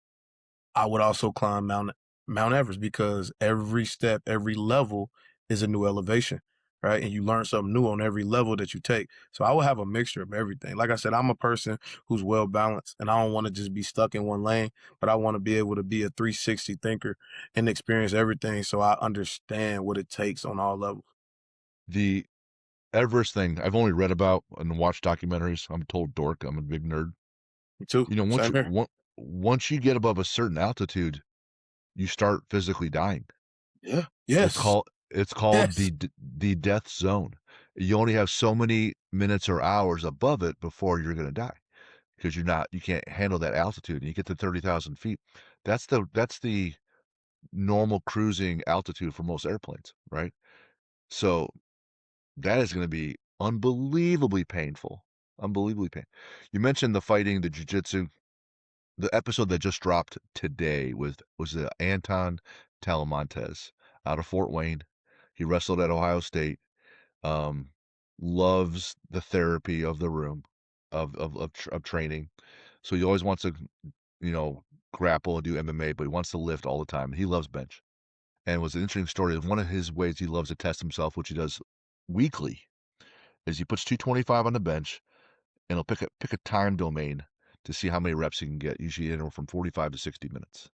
I would also climb Mount Everest because every step, every level is a new elevation, right? And you learn something new on every level that you take. So I will have a mixture of everything. Like I said, I'm a person who's well balanced, and I don't want to just be stuck in one lane, but I want to be able to be a 360 thinker and experience everything so I understand what it takes on all levels. The Everest thing I've only read about and watched documentaries. I'm a total dork. I'm a big nerd. Me too. Once Same you here. once you get above a certain altitude, you start physically dying. Yeah. It's Yes. called it's called Yes. the death zone. You only have so many minutes or hours above it before you're going to die because you can't handle that altitude. And you get to 30,000 feet. That's the normal cruising altitude for most airplanes, right? So that is going to be unbelievably painful. Unbelievably painful. You mentioned the fighting, the jujitsu. The episode that just dropped today was Anton Talamontes out of Fort Wayne. He wrestled at Ohio State. Um, Loves the therapy of the room, of training. So he always wants to, you know, grapple and do MMA, but he wants to lift all the time. He loves bench. And it was an interesting story. One of his ways he loves to test himself, which he does weekly, is he puts 225 on the bench and he'll pick a time domain to see how many reps he can get, usually anywhere from 45 to 60 minutes.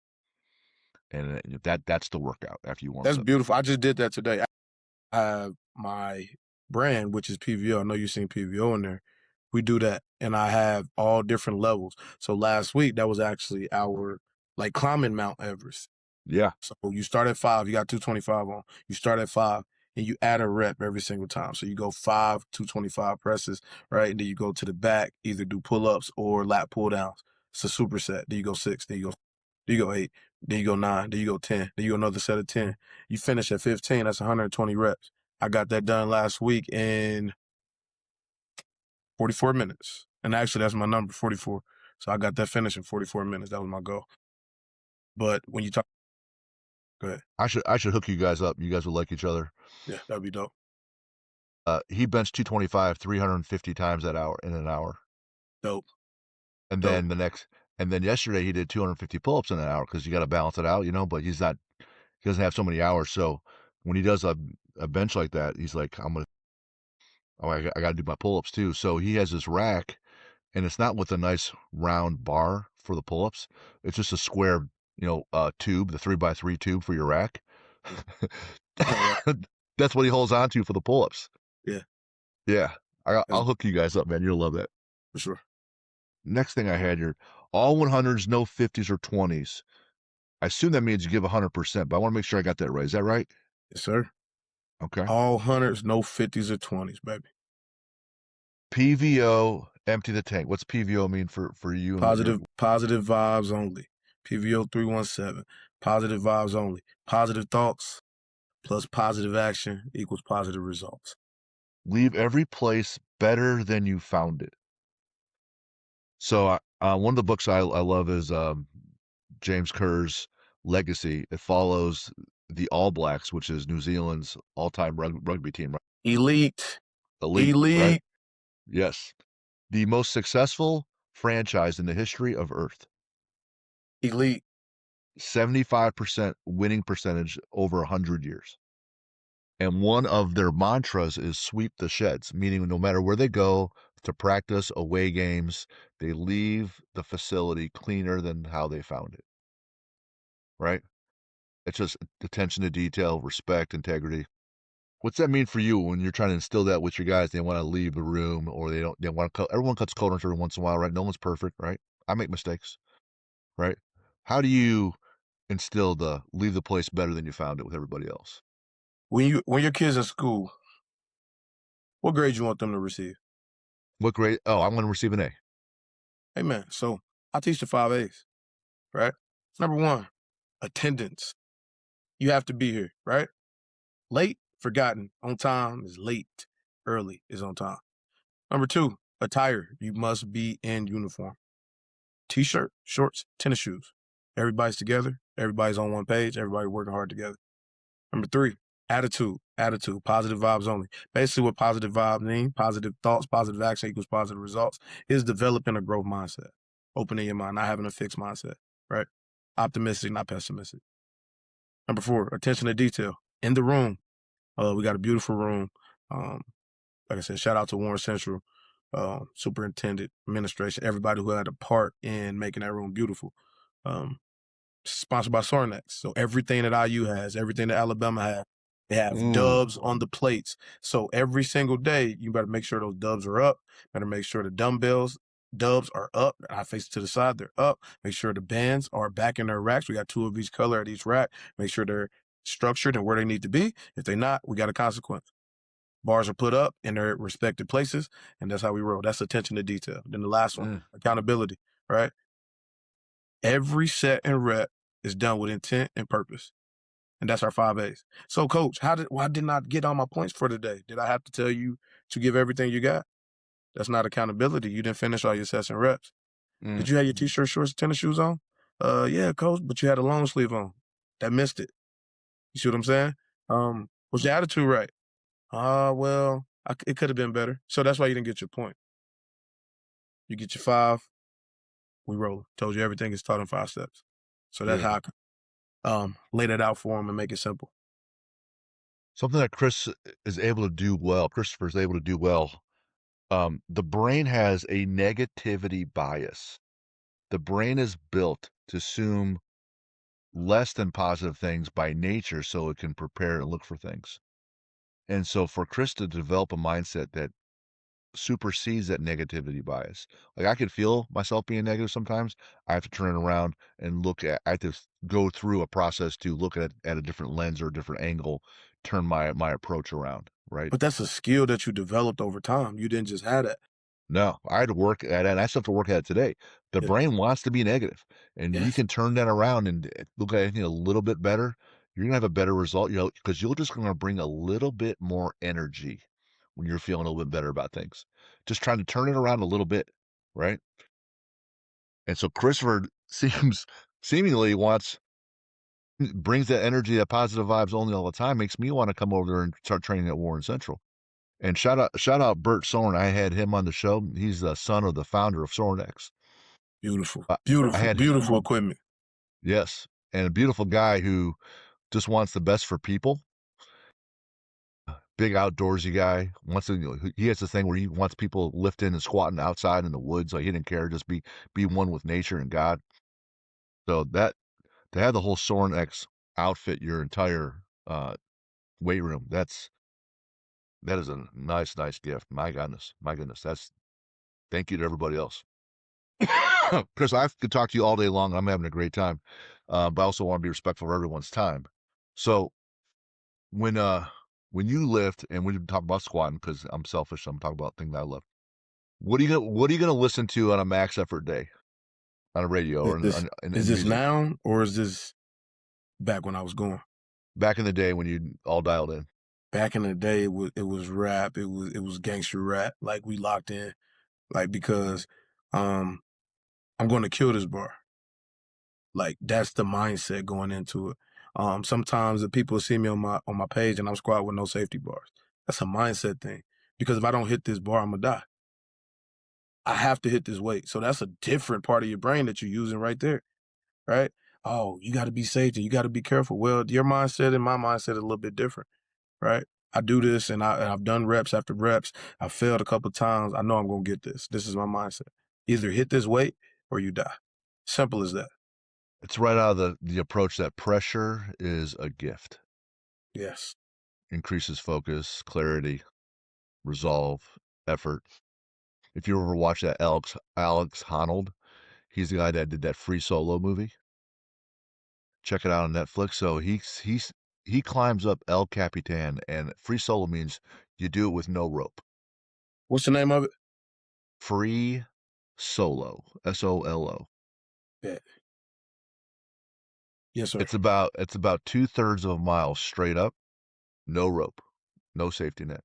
And that's the workout after you warms That's up. beautiful. I just did that today. I have my brand, which is PVO. I know you've seen PVO in there. We do that, and I have all different levels. So last week, that was actually our like climbing Mount Everest. Yeah. So you start at 5, you got 225 on. You start at 5, and you add a rep every single time. So you go 5, 225 presses, right? And then you go to the back, either do pull ups or lat pull downs. It's a superset. Then you go 6, then you go 8, then you go 9, then you go 10, then you go another set of 10. You finish at 15, that's 120 reps. I got that done last week in 44 minutes. And actually, that's my number, 44. So I got that finished in 44 minutes. That was my goal. But when you talk, go ahead. I should hook you guys up. You guys would like each other. Yeah, that'd be dope. He benched 225 350 times that hour in an hour. Dope. And Dope. then yesterday he did 250 pull-ups in an hour because you got to balance it out, but he doesn't have so many hours. So when he does a bench like that, he's like, I got to do my pull-ups too. So he has this rack, and it's not with a nice round bar for the pull-ups. It's just a square, tube, the 3x3 tube for your rack. Yeah. All right. That's what he holds on to for the pull-ups. Yeah. Yeah. That's I'll hook you guys up, man. You'll love that. for sure. Next thing I had here, all 100s, no 50s or 20s. I assume that means you give 100%, but I want to make sure I got that right. Is that right? Yes, sir. Okay. All hundreds, no 50s or 20s, baby. PVO, empty the tank. What's PVO mean for you and what you're Positive vibes only. PVO 317. Positive vibes only. Positive thoughts plus positive action equals positive results. leave every place better than you found it. So one of the books I love is James Kerr's Legacy. It follows the All Blacks, which is New Zealand's all-time rugby team, right? Elite. Elite, right? Elite. Yes. The most successful franchise in the history of Earth. Elite. 75% winning percentage over 100 years. And one of their mantras is sweep the sheds, meaning no matter where they go to practice away games, they leave the facility cleaner than how they found it, right? It's just attention to detail, respect, integrity. What's that mean for you when you're trying to instill that with your guys? They want to leave the room or they want to cut, everyone cuts corners every once in a while, right? No one's perfect, right? I make mistakes, right? How do you instill the leave the place better than you found it with everybody else? When your kids in school, what grade you want them to receive? What grade? Oh, I'm going to receive an A. Amen. So I teach the 5 A's, right? Number one, attendance. You have to be here, right? Late, forgotten. On time is late. Early is on time. Number two, attire. You must be in uniform. T-shirt, shorts, tennis shoes. Everybody's together. Everybody's on one page. Everybody working hard together. Number three, attitude. Attitude. Positive vibes only. Basically, what positive vibes mean, positive thoughts, positive action equals positive results, is developing a growth mindset. Opening your mind, not having a fixed mindset, right? Optimistic, not pessimistic. Number four, attention to detail. In the room, we got a beautiful room. Um, like I said, shout out to Warren Central, superintendent, administration, everybody who had a part in making that room beautiful. Um, Sponsored by Sornex. So everything that IU has, everything that Alabama has, they have Mm, dubs on the plates. So every single day, you better make sure those dubs are up. Better make sure the dumbbells, dubs are up. I face to the side, they're up. Make sure the bands are back in their racks. We got two of each color at each rack. Make sure they're structured and where they need to be. If they're not, we got a consequence. Bars are put up in their respective places, and that's how we roll. That's attention to detail. Then the last one, mm, accountability, right? Every set and rep is done with intent and purpose. And that's our 5 A's. So, coach, why didn't I get all my points for today? Did I have to tell you to give everything you got? That's not accountability. You didn't finish all your sets and reps. mm. Did you have your t-shirt, shorts, tennis shoes on? Yeah, coach, but you had a long sleeve on. That missed it. You see what I'm saying? Was your attitude right? Well, it could have been better. So that's why you didn't get your point. You get your five, we roll. Told you everything is taught in 5 steps. So that's how Beautiful. I lay that out for him and make it simple. Something that Christopher is able to do well. The brain has a negativity bias. The brain is built to assume less than positive things by nature so it can prepare and look for things. And so for Chris to develop a mindset that supersedes that negativity bias. Like I could feel myself being negative sometimes. I have to turn it around and I have to go through a process to look at a different lens or a different angle, turn my approach around, right? But that's a skill that you developed over time. You didn't just have that. No, I had to work at it, and I still have to work at it today. The Yeah. brain wants to be negative, and we Yes. can turn that around and look at anything a little bit better. You're gonna have a better result, because you're just gonna bring a little bit more energy when you're feeling a little bit better about things. Just trying to turn it around a little bit, right? And so Christopher seemingly brings that energy, that positive vibes only all the time, makes me want to come over there and start training at Warren Central. And shout out Bert Soren. I had him on the show. He's the son of the founder of Sorenex. Beautiful. I, I Beautiful. had Beautiful equipment. yes, and a beautiful guy who just wants the best for people. Big outdoorsy guy. He has this thing where he wants people lifting and squatting outside in the woods. Like he didn't care, just be one with nature and God. So that to have the whole Soren X outfit your entire uh, weight room. That is a nice, nice gift. My goodness, my goodness. That's thank you to everybody else. Chris, I could talk to you all day long. I'm having a great time, but I also want to be respectful of everyone's time. So when uh when you lift, and we talk about squatting because I'm selfish, so I'm talking about things that I love. What are you gonna listen to on a max effort day on a radio or Is in this music? now or is this back when I was going? Back in the day when you all dialed in. Back in the day, it was rap. It was gangster rap. Like we locked in. Like because um I'm going to kill this bar. Like that's the mindset going into it. Sometimes the people see me on my page and I'm squatting with no safety bars. That's a mindset thing. Because if I don't hit this bar, I'm gonna die. I have to hit this weight. So that's a different part of your brain that you're using right there. Right? Oh, you got to be safe and you got to be careful. Well, your mindset and my mindset is a little bit different, right? I do this and I've done reps after reps. I failed a couple times. I know I'm going to get this. This is my mindset. Either hit this weight or you die. Simple as that. It's right out of the approach that pressure is a gift. Yes. Increases focus, clarity, resolve, effort. If you ever watch that Alex Honnold, he's the guy that did that Free Solo movie. Check it out on Netflix. So he climbs up El Capitan, and Free Solo means you do it with no rope. What's the name of it? Free Solo, SOLO. Yeah. Yes, sir. It's about 2/3 of a mile straight up, no rope, no safety net.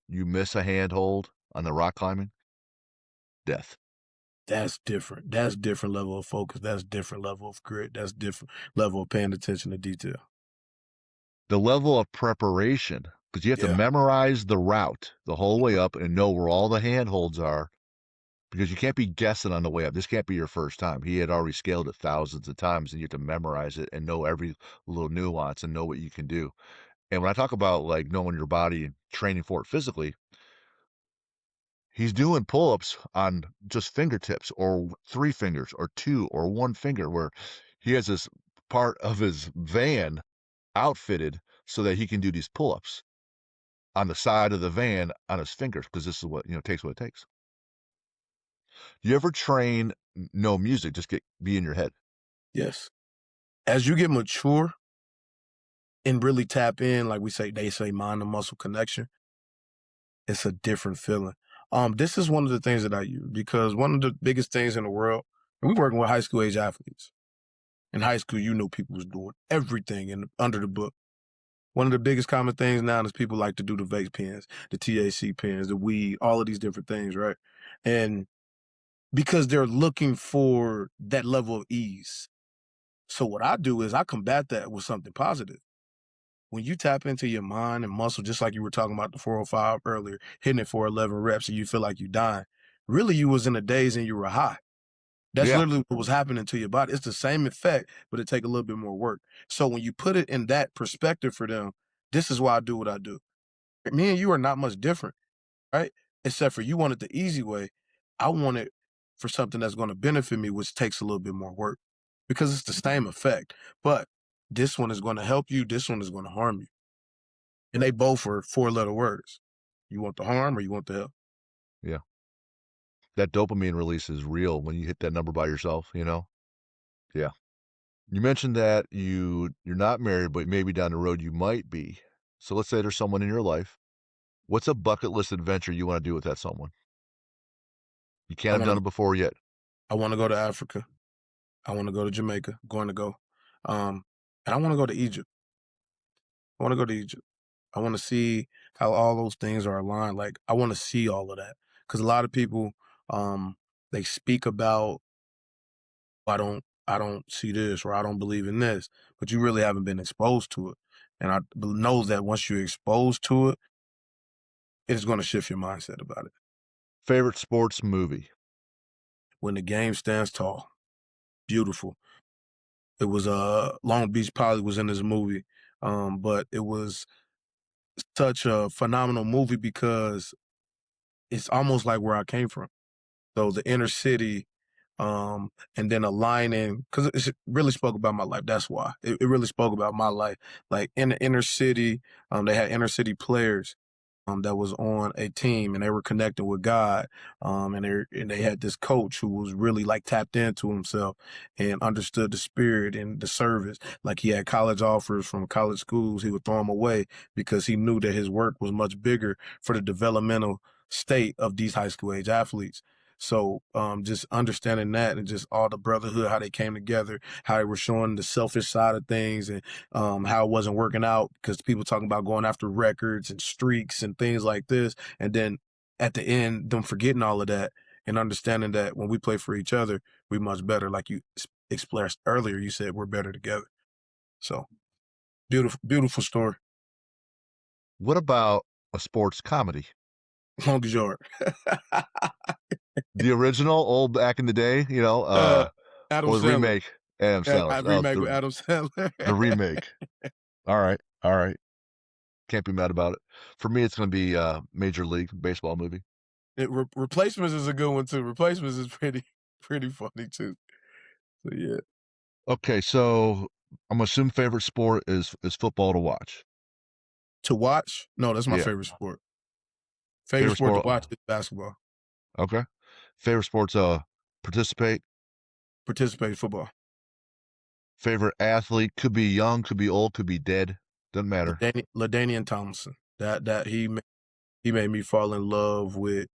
You miss a handhold on the rock climbing, death. That's different. That's different level of focus. That's different level of grit. That's different level of paying attention to detail. The level of preparation, because you have to Yeah. memorize the route the whole way up and know where all the handholds are, because you can't be guessing on the way up. This can't be your first time. He had already scaled it thousands of times, and you have to memorize it and know every little nuance and know what you can do. And when I talk about like knowing your body and training for it physically, he's doing pull-ups on just fingertips or three fingers or two or one finger, where he has this part of his van outfitted so that he can do these pull-ups on the side of the van on his fingers, because this is what, takes what it takes. You ever train no music, just be in your head? Yes. As you get mature and really tap in, like they say mind to muscle connection, it's a different feeling. This is one of the things that I use because one of the biggest things in the world, and we working with high school age athletes. In high school, you know people was doing everything under the book. One of the biggest common things now is people like to do the vape pens, the THC pens, the weed, all of these different things, right? And because they're looking for that level of ease. So what I do is I combat that with something positive. When you tap into your mind and muscle, just like you were talking about the 405 earlier, hitting it for 11 reps and you feel like you dying, really you was in a daze and you were high. That's Yeah. literally what was happening to your body. It's the same effect, but it take a little bit more work. So when you put it in that perspective for them, this is why I do what I do. Me and you are not much different, right? Except for you want it the easy way. I want it for something that's going to benefit me, which takes a little bit more work because it's the same effect. But this one is going to help you. This one is going to harm you. And they both are four-letter words. You want the harm or you want the help? Yeah. That dopamine release is real when you hit that number by yourself. Yeah. You mentioned that you're not married, but maybe down the road you might be. So let's say there's someone in your life. What's a bucket list adventure you want to do with that someone? You can't I have want done to. it before yet. I want to go to Africa. I want to go to Jamaica. I'm going to go, um, and I want to go to Egypt. I want to go to Egypt. I want to see how all those things are aligned. Like I want to see all of that because a lot of people, um, they speak about I don't see this or I don't believe in this, but you really haven't been exposed to it. And I know that once you're exposed to it, it's going to shift your mindset about it. Favorite sports movie? When the game stands tall, beautiful. It was Long Beach Poly was in this movie, but it was such a phenomenal movie because it's almost like where I came from. So the inner city and then aligning because it really spoke about my life. That's why it really spoke about my life. Like in the inner city, they had inner city players that was on a team and they were connected with God. And they had this coach who was really like tapped into himself and understood the spirit and the service. Like he had college offers from college schools. He would throw them away because he knew that his work was much bigger for the developmental state of these high school age athletes. So just understanding that and just all the brotherhood, how they came together, how they were showing the selfish side of things and how it wasn't working out because people talking about going after records and streaks and things like this. And then at the end, them forgetting all of that and understanding that when we play for each other, we much better. Like you expressed earlier, you said we're better together. So beautiful, beautiful story. What about a sports comedy? Long as yours. The original, old back in the day, uh, Adam or the Sandler. remake? Adam I Sandler's. Oh, remake with Adam Sandler. the remake. Alright, alright. Can't be mad about it. For me, it's gonna be, Major League Baseball movie. Replacements is a good one too. Replacements is pretty funny too. So yeah. Okay, so I'm assuming favorite sport is football to watch. To watch? No, that's my Yeah. favorite sport. Favorite Favorite sport to sport watch is basketball. okay. Favorite sports, participate. Participate in football. Favorite athlete, could be young, could be old, could be dead, doesn't matter. LaDainian Tomlinson. That he made me fall in love with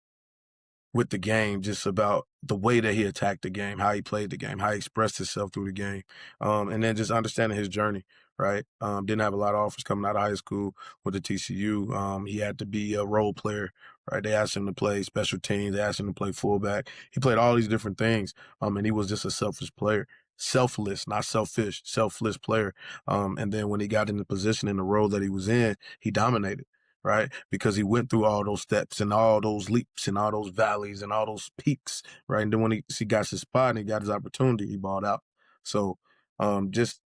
the game, just about the way that he attacked the game, how he played the game, how he expressed himself through the game, and then just understanding his journey. Right, didn't have a lot of offers coming out of high school with the TCU. He had to be a role player. Right, they asked him to play special teams, they asked him to play fullback. He played all these different things, and he was just a selfish player, selfless, not selfish, selfless player. And then when he got in the position in the role that he was in, he dominated, right? Because he went through all those steps and all those leaps and all those valleys and all those peaks, right? And then when he got his spot and he got his opportunity, he balled out. So just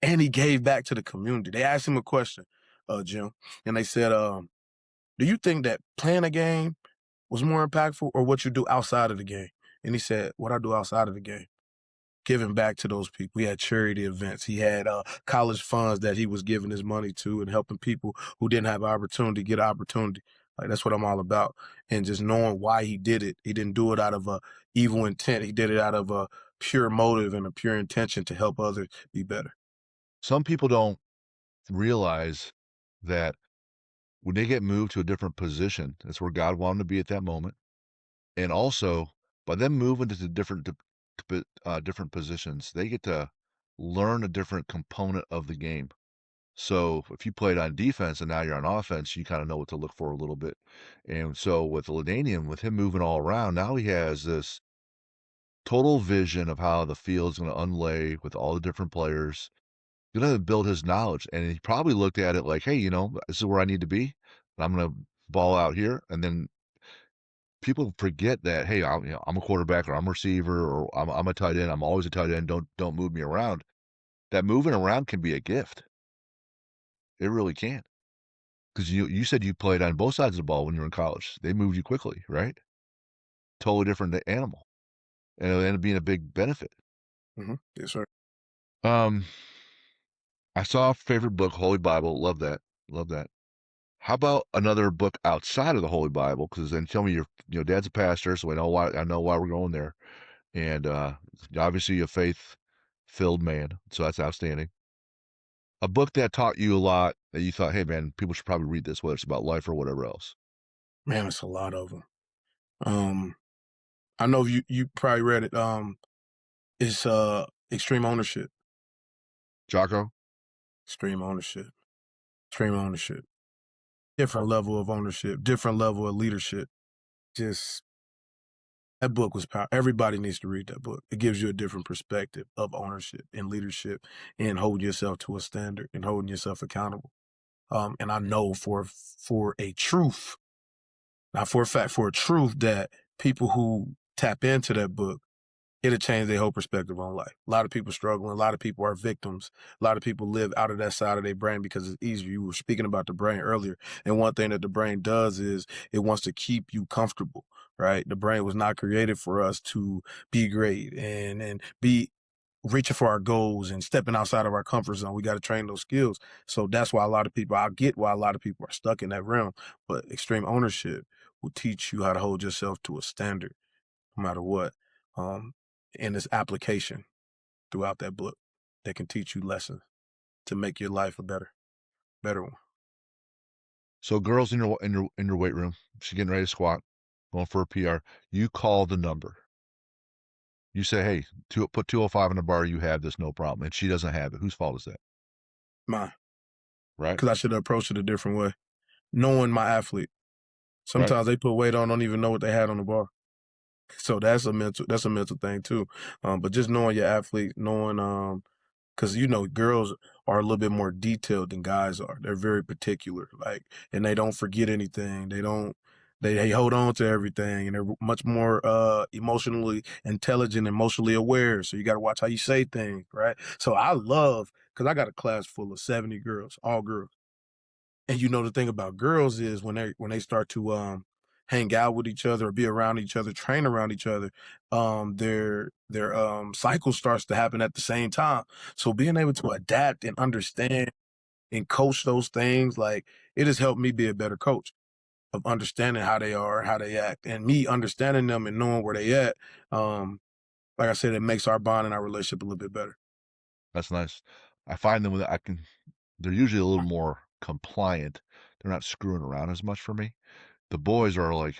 and he gave back to the community. They asked him a question, Jim, and they said, "Do you think that playing a game was more impactful or what you do outside of the game?" And he said, "What I do outside of the game." Giving back to those people. He had charity events. He had college funds that he was giving his money to and helping people who didn't have opportunity get opportunity. Like that's what I'm all about. And just knowing why he did it. He didn't do it out of a evil intent. He did it out of a pure motive and a pure intention to help others be better. Some people don't realize that when they get moved to a different position, that's where God wanted 'em to be at that moment, and also, by them moving to the different positions, they get to learn a different component of the game. So, if you played on defense and now you're on offense, you kinda know what to look for a little bit, and so with Ladainian, with him moving all around, now he has this total vision of how the field's gonna unlay with all the different players. Gonna build his knowledge, and he probably looked at it like, "Hey, this is where I need to be. I'm gonna ball out here," and then people forget that, "Hey, I'm a quarterback, or I'm a receiver, or I'm a tight end. I'm always a tight end. Don't move me around." That moving around can be a gift. It really can, 'cause you said you played on both sides of the ball when you were in college. They moved you quickly, right? Totally different animal, and it ended up being a big benefit. Yes, sir. Um, I saw favorite book, Holy Bible. Love that. Love that. How about another book outside of the Holy Bible? Because then tell me dad's a pastor, so I know why we're going there. And obviously a faith-filled man, so that's outstanding. A book that taught you a lot that you thought, hey man, people should probably read this, whether it's about life or whatever else. Man, it's a lot of them. Um, I know you probably read it. It's Extreme Ownership. Jocko? Extreme Ownership. Extreme Ownership. Different level of ownership, different level of leadership. Just that book was powerful. Everybody needs to read that book. It gives you a different perspective of ownership and leadership and holding yourself to a standard and holding yourself accountable. And I know for a truth, not for a fact, for a truth that people who tap into that book, it'll change their whole perspective on life. A lot of people struggling. A lot of people are victims. A lot of people live out of that side of their brain because it's easier. You were speaking about the brain earlier. And one thing that the brain does is it wants to keep you comfortable, right? The brain was not created for us to be great and be reaching for our goals and stepping outside of our comfort zone. We got to train those skills. So that's why a lot of people, I get why a lot of people are stuck in that realm. But extreme ownership will teach you how to hold yourself to a standard no matter what. Um, and this application throughout that book that can teach you lessons to make your life a better one. So girls in your weight room, she's getting ready to squat, going for a PR. You call the number. You say, "Hey, put 205 in the bar. You have this, no problem." And she doesn't have it. Whose fault is that? Mine, Right? because I should have approached it a different way. Knowing my athlete, Right? sometimes they put weight on, don't even know what they had on the bar. So that's a mental thing too. But just knowing your athlete, knowing because girls are a little bit more detailed than guys are. They're very particular, like, and they don't forget anything. They hold on to everything, and they're much more emotionally intelligent, emotionally aware. So you got to watch how you say things, right? So I love because I got a class full of 70 girls, all girls. And the thing about girls is when they start to hang out with each other or be around each other, train around each other, their cycle starts to happen at the same time. So being able to adapt and understand and coach those things, like it has helped me be a better coach of understanding how they are, how they act, and me understanding them and knowing where they at. Like I said, it makes our bond and our relationship a little bit better. That's nice. I find them that I can. They're usually a little more compliant. They're not screwing around as much for me. The boys are like,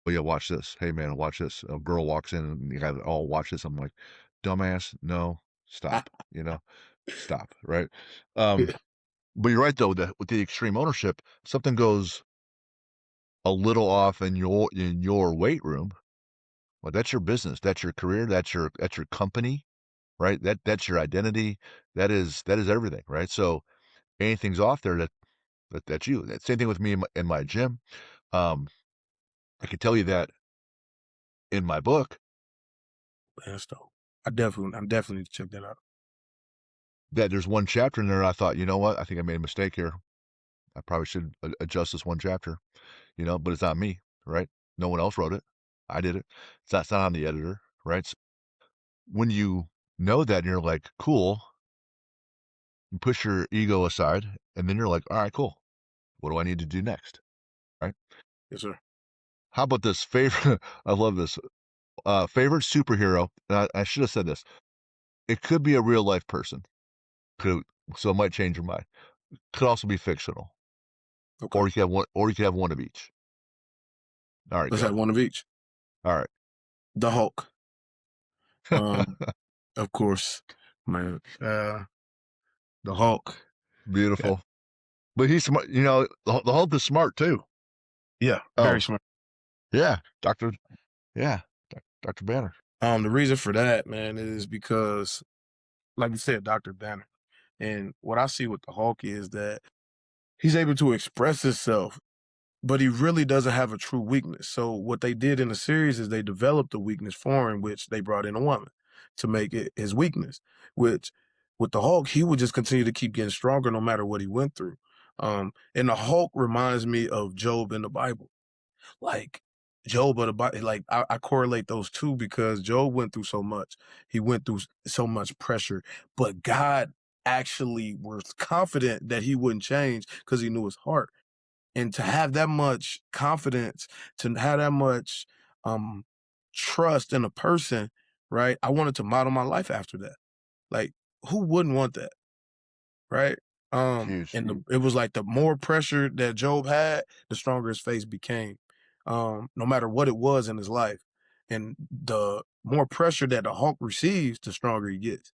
"Oh yeah, watch this. Hey man, watch this." A girl walks in and you got to all watch this. I'm like, "Dumbass, no, stop. Stop." Right? Um, but you're right though. That with the extreme ownership, something goes a little off in your weight room. Well, that's your business. That's your career. That's your company. Right? That's your identity. That is everything. Right? So anything's off there, that's you. That same thing with me in my gym. Um, I can tell you that in my book Man, so I definitely need to check that out. that there's one chapter in there I thought, you know what? I think I made a mistake here. I probably should adjust this one chapter, but it's not me, right? No one else wrote it. I did it. It's not on the editor, right? So when you know that and you're like, cool, you push your ego aside and then you're like, all right, cool. What do I need to do next? Right? Yes, sir. How about this favorite? I love this. Favorite superhero. I should have said this. It could be a real life person. Could so it might change your mind. Could also be fictional, Okay. or you could have one of each. All right, Let's go. have one of each. All right, The Hulk. Um, of course, man. The Hulk. Yeah, beautiful. But he's smart. The Hulk is smart too. yeah, very Oh smart. yeah, Doctor. Yeah, Doctor Banner. The reason for that, man, is because, like you said, Dr. Banner. And what I see with the Hulk is that he's able to express himself, but he really doesn't have a true weakness. So what they did in the series is they developed a weakness for him, which they brought in a woman to make it his weakness. Which with the Hulk, he would just continue to keep getting stronger no matter what he went through. And the Hulk reminds me of Job in the Bible. Like Job of the Bible, like I correlate those two because Job went through so much. He went through so much pressure, but God actually was confident that he wouldn't change because he knew his heart. And to have that much confidence, to have that much um trust in a person, right? I wanted to model my life after that. Like, who wouldn't want that? Right? Huge. It was like the more pressure that Job had, the stronger his faith became. No matter what it was in his life. And the more pressure that the Hulk receives, the stronger he gets.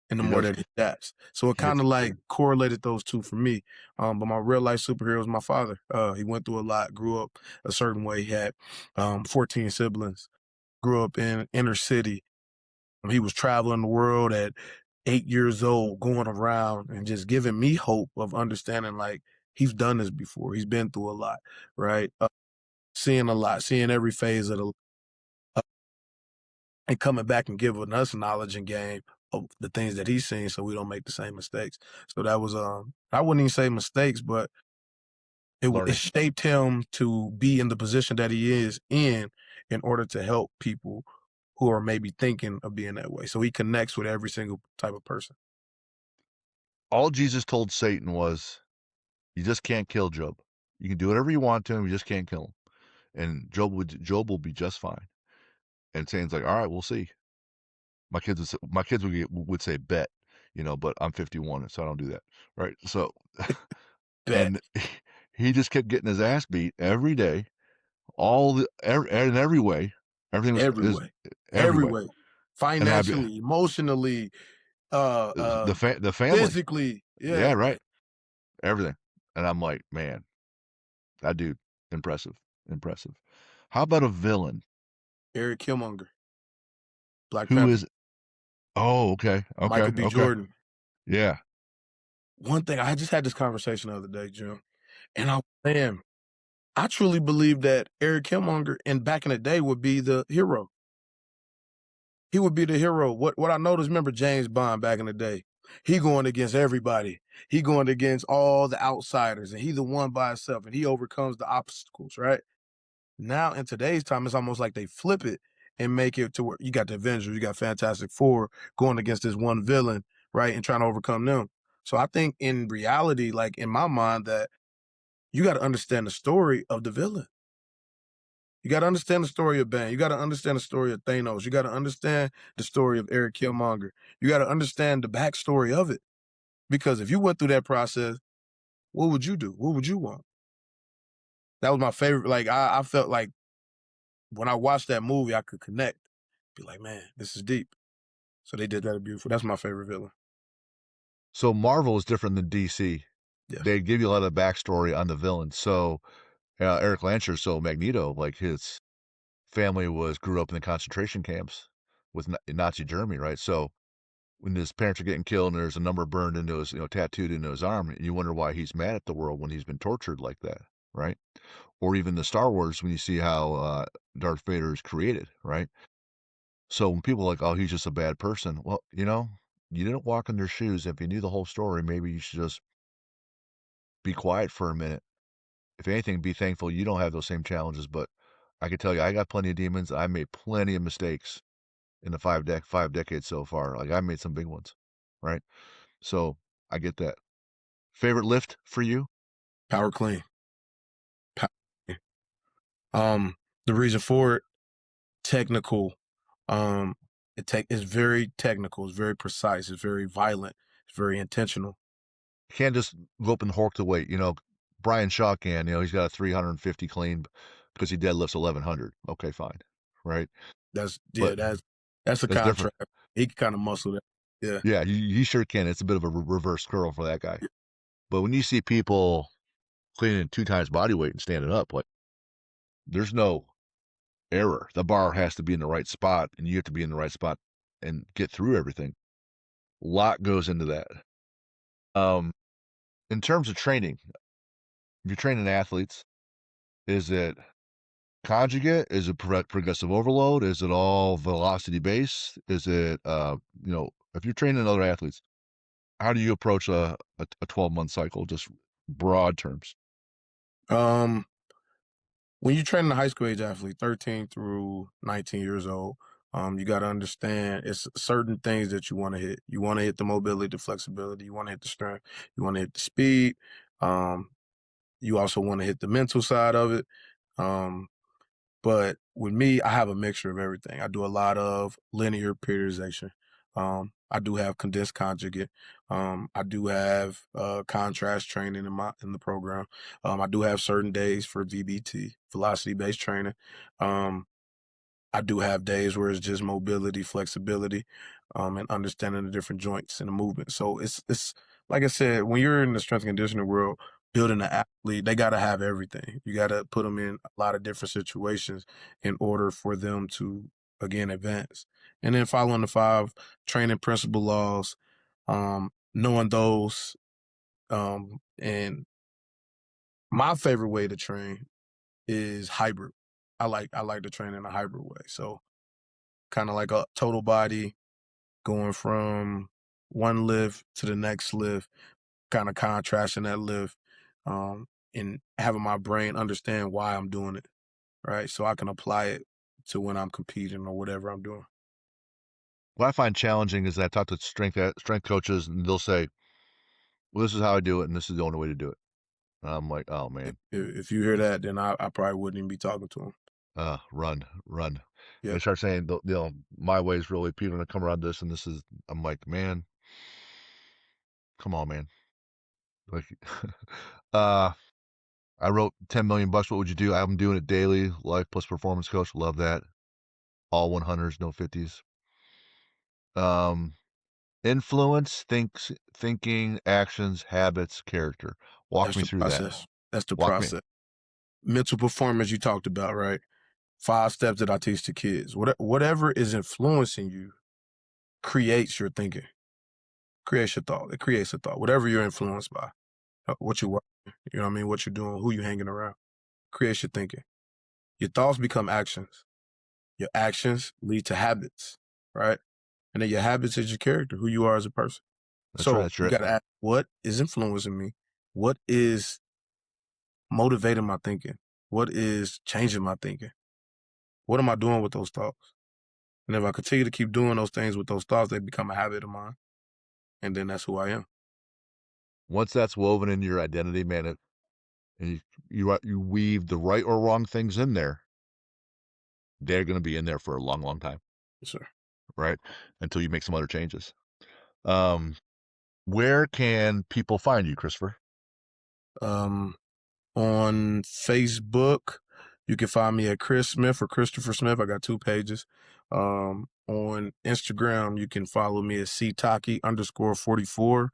And the He more does. that he adapts. So it He gets. kind of like correlated those two for me. But my real life superhero is my father. He went through a lot, grew up a certain way. He had 14 siblings, grew up in inner city. He was traveling the world at 8 years old, going around and just giving me hope of understanding like he's done this before. He's been through a lot, right? Seeing a lot, seeing every phase of the and coming back and giving us knowledge and game of the things that he's seen so we don't make the same mistakes. So that was I wouldn't even say mistakes, but it Learning. shaped him to be in the position that he is in order to help people who are maybe thinking of being that way. So he connects with every single type of person. All Jesus told Satan was, "You just can't kill Job. You can do whatever you want to him, you just can't kill him." And Job will be just fine. And Satan's like, "All right, we'll see." My kids would say bet, but I'm 51, so I don't do that, right? So, Bet and he just kept getting his ass beat every day, in every way. Everything every is way, every every way. way, And financially, emotionally, uh, uh, the family, physically. yeah, Yeah, right, everything. And I'm like, man, that dude, impressive, impressive. How about a villain Eric Killmonger, Black who Panther, is? Oh, okay, Michael okay, B. okay, Jordan. yeah. One thing I just had this conversation the other day, Jim, and man, I truly believe that Eric Killmonger in back in the day would be the hero. He would be the hero. What I noticed, remember James Bond back in the day? He going against everybody. He going against all the outsiders, and he the one by himself, and he overcomes the obstacles, right? Now in today's time, it's almost like they flip it and make it to where you got the Avengers, you got Fantastic Four going against this one villain, right, and trying to overcome them. So I think in reality, like in my mind, that you got to understand the story of the villain. You got to understand the story of Bane. You got to understand the story of Thanos. You got to understand the story of Eric Killmonger. You got to understand the backstory of it. Because if you went through that process, what would you do? What would you want? That was my favorite. Like I felt like when I watched that movie, I could connect. Be like, man, this is deep. So they did that beautiful. That's my favorite villain. So Marvel is different than DC. Yes. They give you a lot of backstory on the villain. So Eric Lancher, so Magneto, like his family grew up in the concentration camps with Nazi Germany, right? So when his parents are getting killed and there's a number burned into his, tattooed into his arm, you wonder why he's mad at the world when he's been tortured like that, right? Or even the Star Wars when you see how Darth Vader is created, right? So when people are like, oh, he's just a bad person, well, you didn't walk in their shoes. If you knew the whole story, maybe you should just be quiet for a minute. If anything, be thankful you don't have those same challenges. But I can tell you, I got plenty of demons. I made plenty of mistakes in the five decades so far. Like I made some big ones, right? So I get that. Favorite lift for you? Power clean. Power clean. The reason for it, technical. Um, it's very technical. It's very precise. It's very violent. It's very intentional. You can't just go up and hork the weight. Brian Shaw can. He's got a 350 clean because he deadlifts 1100. Okay, fine, right? That's But yeah. That's a that's different. contract. He can kind of muscle that. Yeah. Yeah, he sure can. It's a bit of a reverse curl for that guy. But when you see people cleaning 2 times body weight and standing up, like there's no error. The bar has to be in the right spot, and you have to be in the right spot and get through everything. A lot goes into that. Um, in terms of training, if you're training athletes, is it conjugate? Is it progressive overload? Is it all velocity based? Is it, if you're training other athletes, how do you approach a 12-month cycle? Just broad terms. Um, when you're training a high school age athlete, 13 through 19 years old, you got to understand it's certain things that you want to hit. You want to hit the mobility, the flexibility. You want to hit the strength. You want to hit the speed. Um, you also want to hit the mental side of it. Um, But with me, I have a mixture of everything. I do a lot of linear periodization. I do have condensed conjugate. I do have contrast training in the program. I do have certain days for VBT, velocity based training. Um, I do have days where it's just mobility, flexibility, and understanding the different joints and the movement. So it's like I said, when you're in the strength and conditioning world, building an athlete, they got to have everything. You got to put them in a lot of different situations in order for them to again advance. And then following the 5 training principle laws, knowing those, and my favorite way to train is hybrid. I like to train in a hybrid way. So kind of like a total body going from one lift to the next lift, kind of contrasting that lift, and having my brain understand why I'm doing it, right? So I can apply it to when I'm competing or whatever I'm doing. What I find challenging is that I talk to strength coaches, and they'll say, "Well, this is how I do it, and this is the only way to do it." And I'm like, "Oh If, man, if you hear that, then I probably wouldn't even be talking to them. run, run." They Yeah, start saying, "My way is really people gonna come around this, and this is." I'm like, "Man, come on, man." Like, uh, I wrote 10 million bucks. What would you do? I'm doing it daily. Life plus performance coach. Love that. All 100s, no 50s. Um, influence, thinking, actions, habits, character. Walk that's me the through that. process. That's the Walk me. process. Mental performance you talked about, right? 5 steps that I teach to kids. Whatever is influencing you creates your thinking, creates your thought. It creates a thought. Whatever you're influenced by, what you're watching, you know what I mean, what you're doing, who you're hanging around, creates your thinking. Your thoughts become actions. Your actions lead to habits, right? And then your habits is your character, who you are as a person. That's right. So That's you right. got to ask, what is influencing me? What is motivating my thinking? What is changing my thinking? What am I doing with those thoughts? And if I continue to keep doing those things with those thoughts, they become a habit of mine. And then that's who I am. Once that's woven into your identity, man, and you weave the right or wrong things in there, they're going to be in there for a long, long time, Yes, sir. right? Until you make some other changes. Um, where can people find you, Christopher? Um, on Facebook, you can find me at Chris Smith or Christopher Smith. I got 2 pages. On Instagram, you can follow me at ctaki_44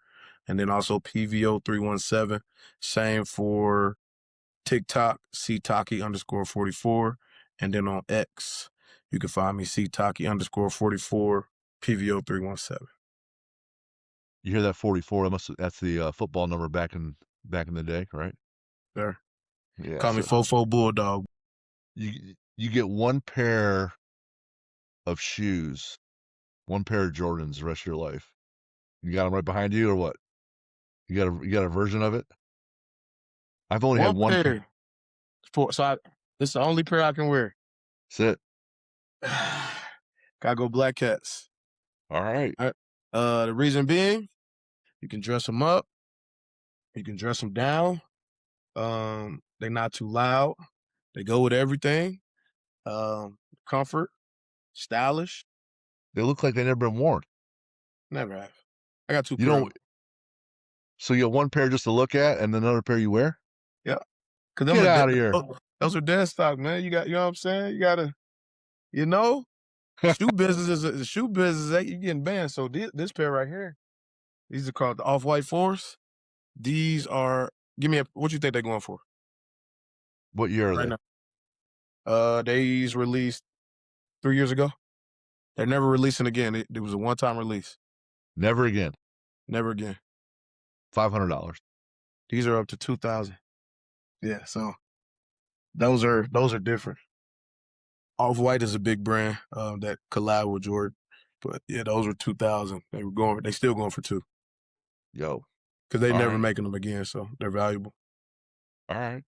and then also PVO317. Same for TikTok, ctaki_44. And then on X, you can find me ctaki_44, PVO317. You hear that 44? That's the football number back in the day, right? There. Yeah. Call me So Fofo Bulldog. you get one pair of shoes, one pair of Jordans the rest of your life. You got them right behind you, or what? You got a version of it? I've only had One one pair. pair. This is the only pair I can wear. That's it. Gotta go Black Cats. All right. All right. The reason being, you can dress them up, you can dress them down. They're not too loud. They go with everything. Comfort, stylish. They look like they never been worn. Never have. I got 2 You pair of don't. them. So you have one pair just to look at, and then another pair you wear. Yeah, because them Get are out of here. those are dead stock, man. You know what I'm saying? You gotta, you know, shoe business is a shoe business. You getting banned. So this pair right here, these are called the Off-White Force. These are. Give me what you think they're going for What year are right they? now? These released 3 years ago. They're never releasing again. It was a one-time release. Never again. Never again. $500. These are up to 2,000. Yeah, so those are different. Off White is a big brand that collab with Jordan, but yeah, those were 2,000. They still going for two Yo. because they All never right. making them again, so they're valuable. All right.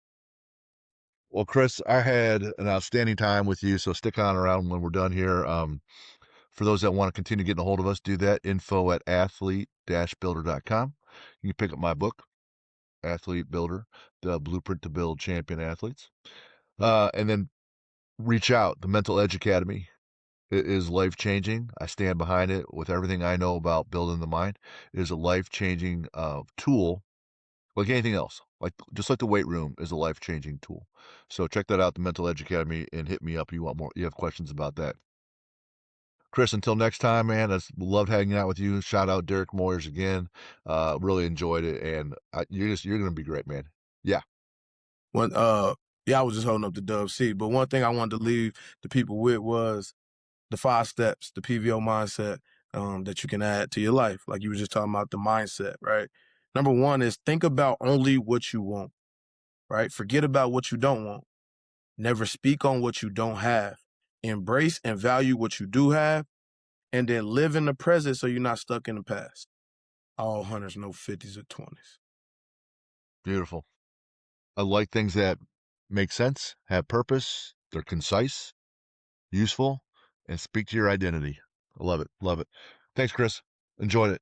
Well, Chris, I had an outstanding time with you. So stick on around when we're done here. For those that want to continue getting a hold of us, do that. info@athlete-builder.com. You can pick up my book, Athlete Builder, the blueprint to build champion athletes. And then reach out. The Mental Edge Academy is life changing. I stand behind it with everything I know about building the mind. It is a life changing tool, like anything else. Like just like the weight room is a life changing tool. So check that out, the Mental Edge Academy, and hit me up. You want more? You have questions about that? Chris, until next time, man. I loved hanging out with you. Shout out Derek Moyers again. Really enjoyed it, and you're gonna be great, man. Yeah. One, yeah, I was just holding up the Dove C, but one thing I wanted to leave the people with was the 5 steps, the PVO mindset that you can add to your life. Like you were just talking about the mindset, right? Number one is think about only what you want, right? Forget about what you don't want. Never speak on what you don't have embrace and value what you do have, and then live in the present so you're not stuck in the past. All hunters know 50s or 20s. Beautiful. I like things that make sense, have purpose, they're concise, useful, and speak to your identity. I love it. Love it. Thanks, Chris. Enjoyed it.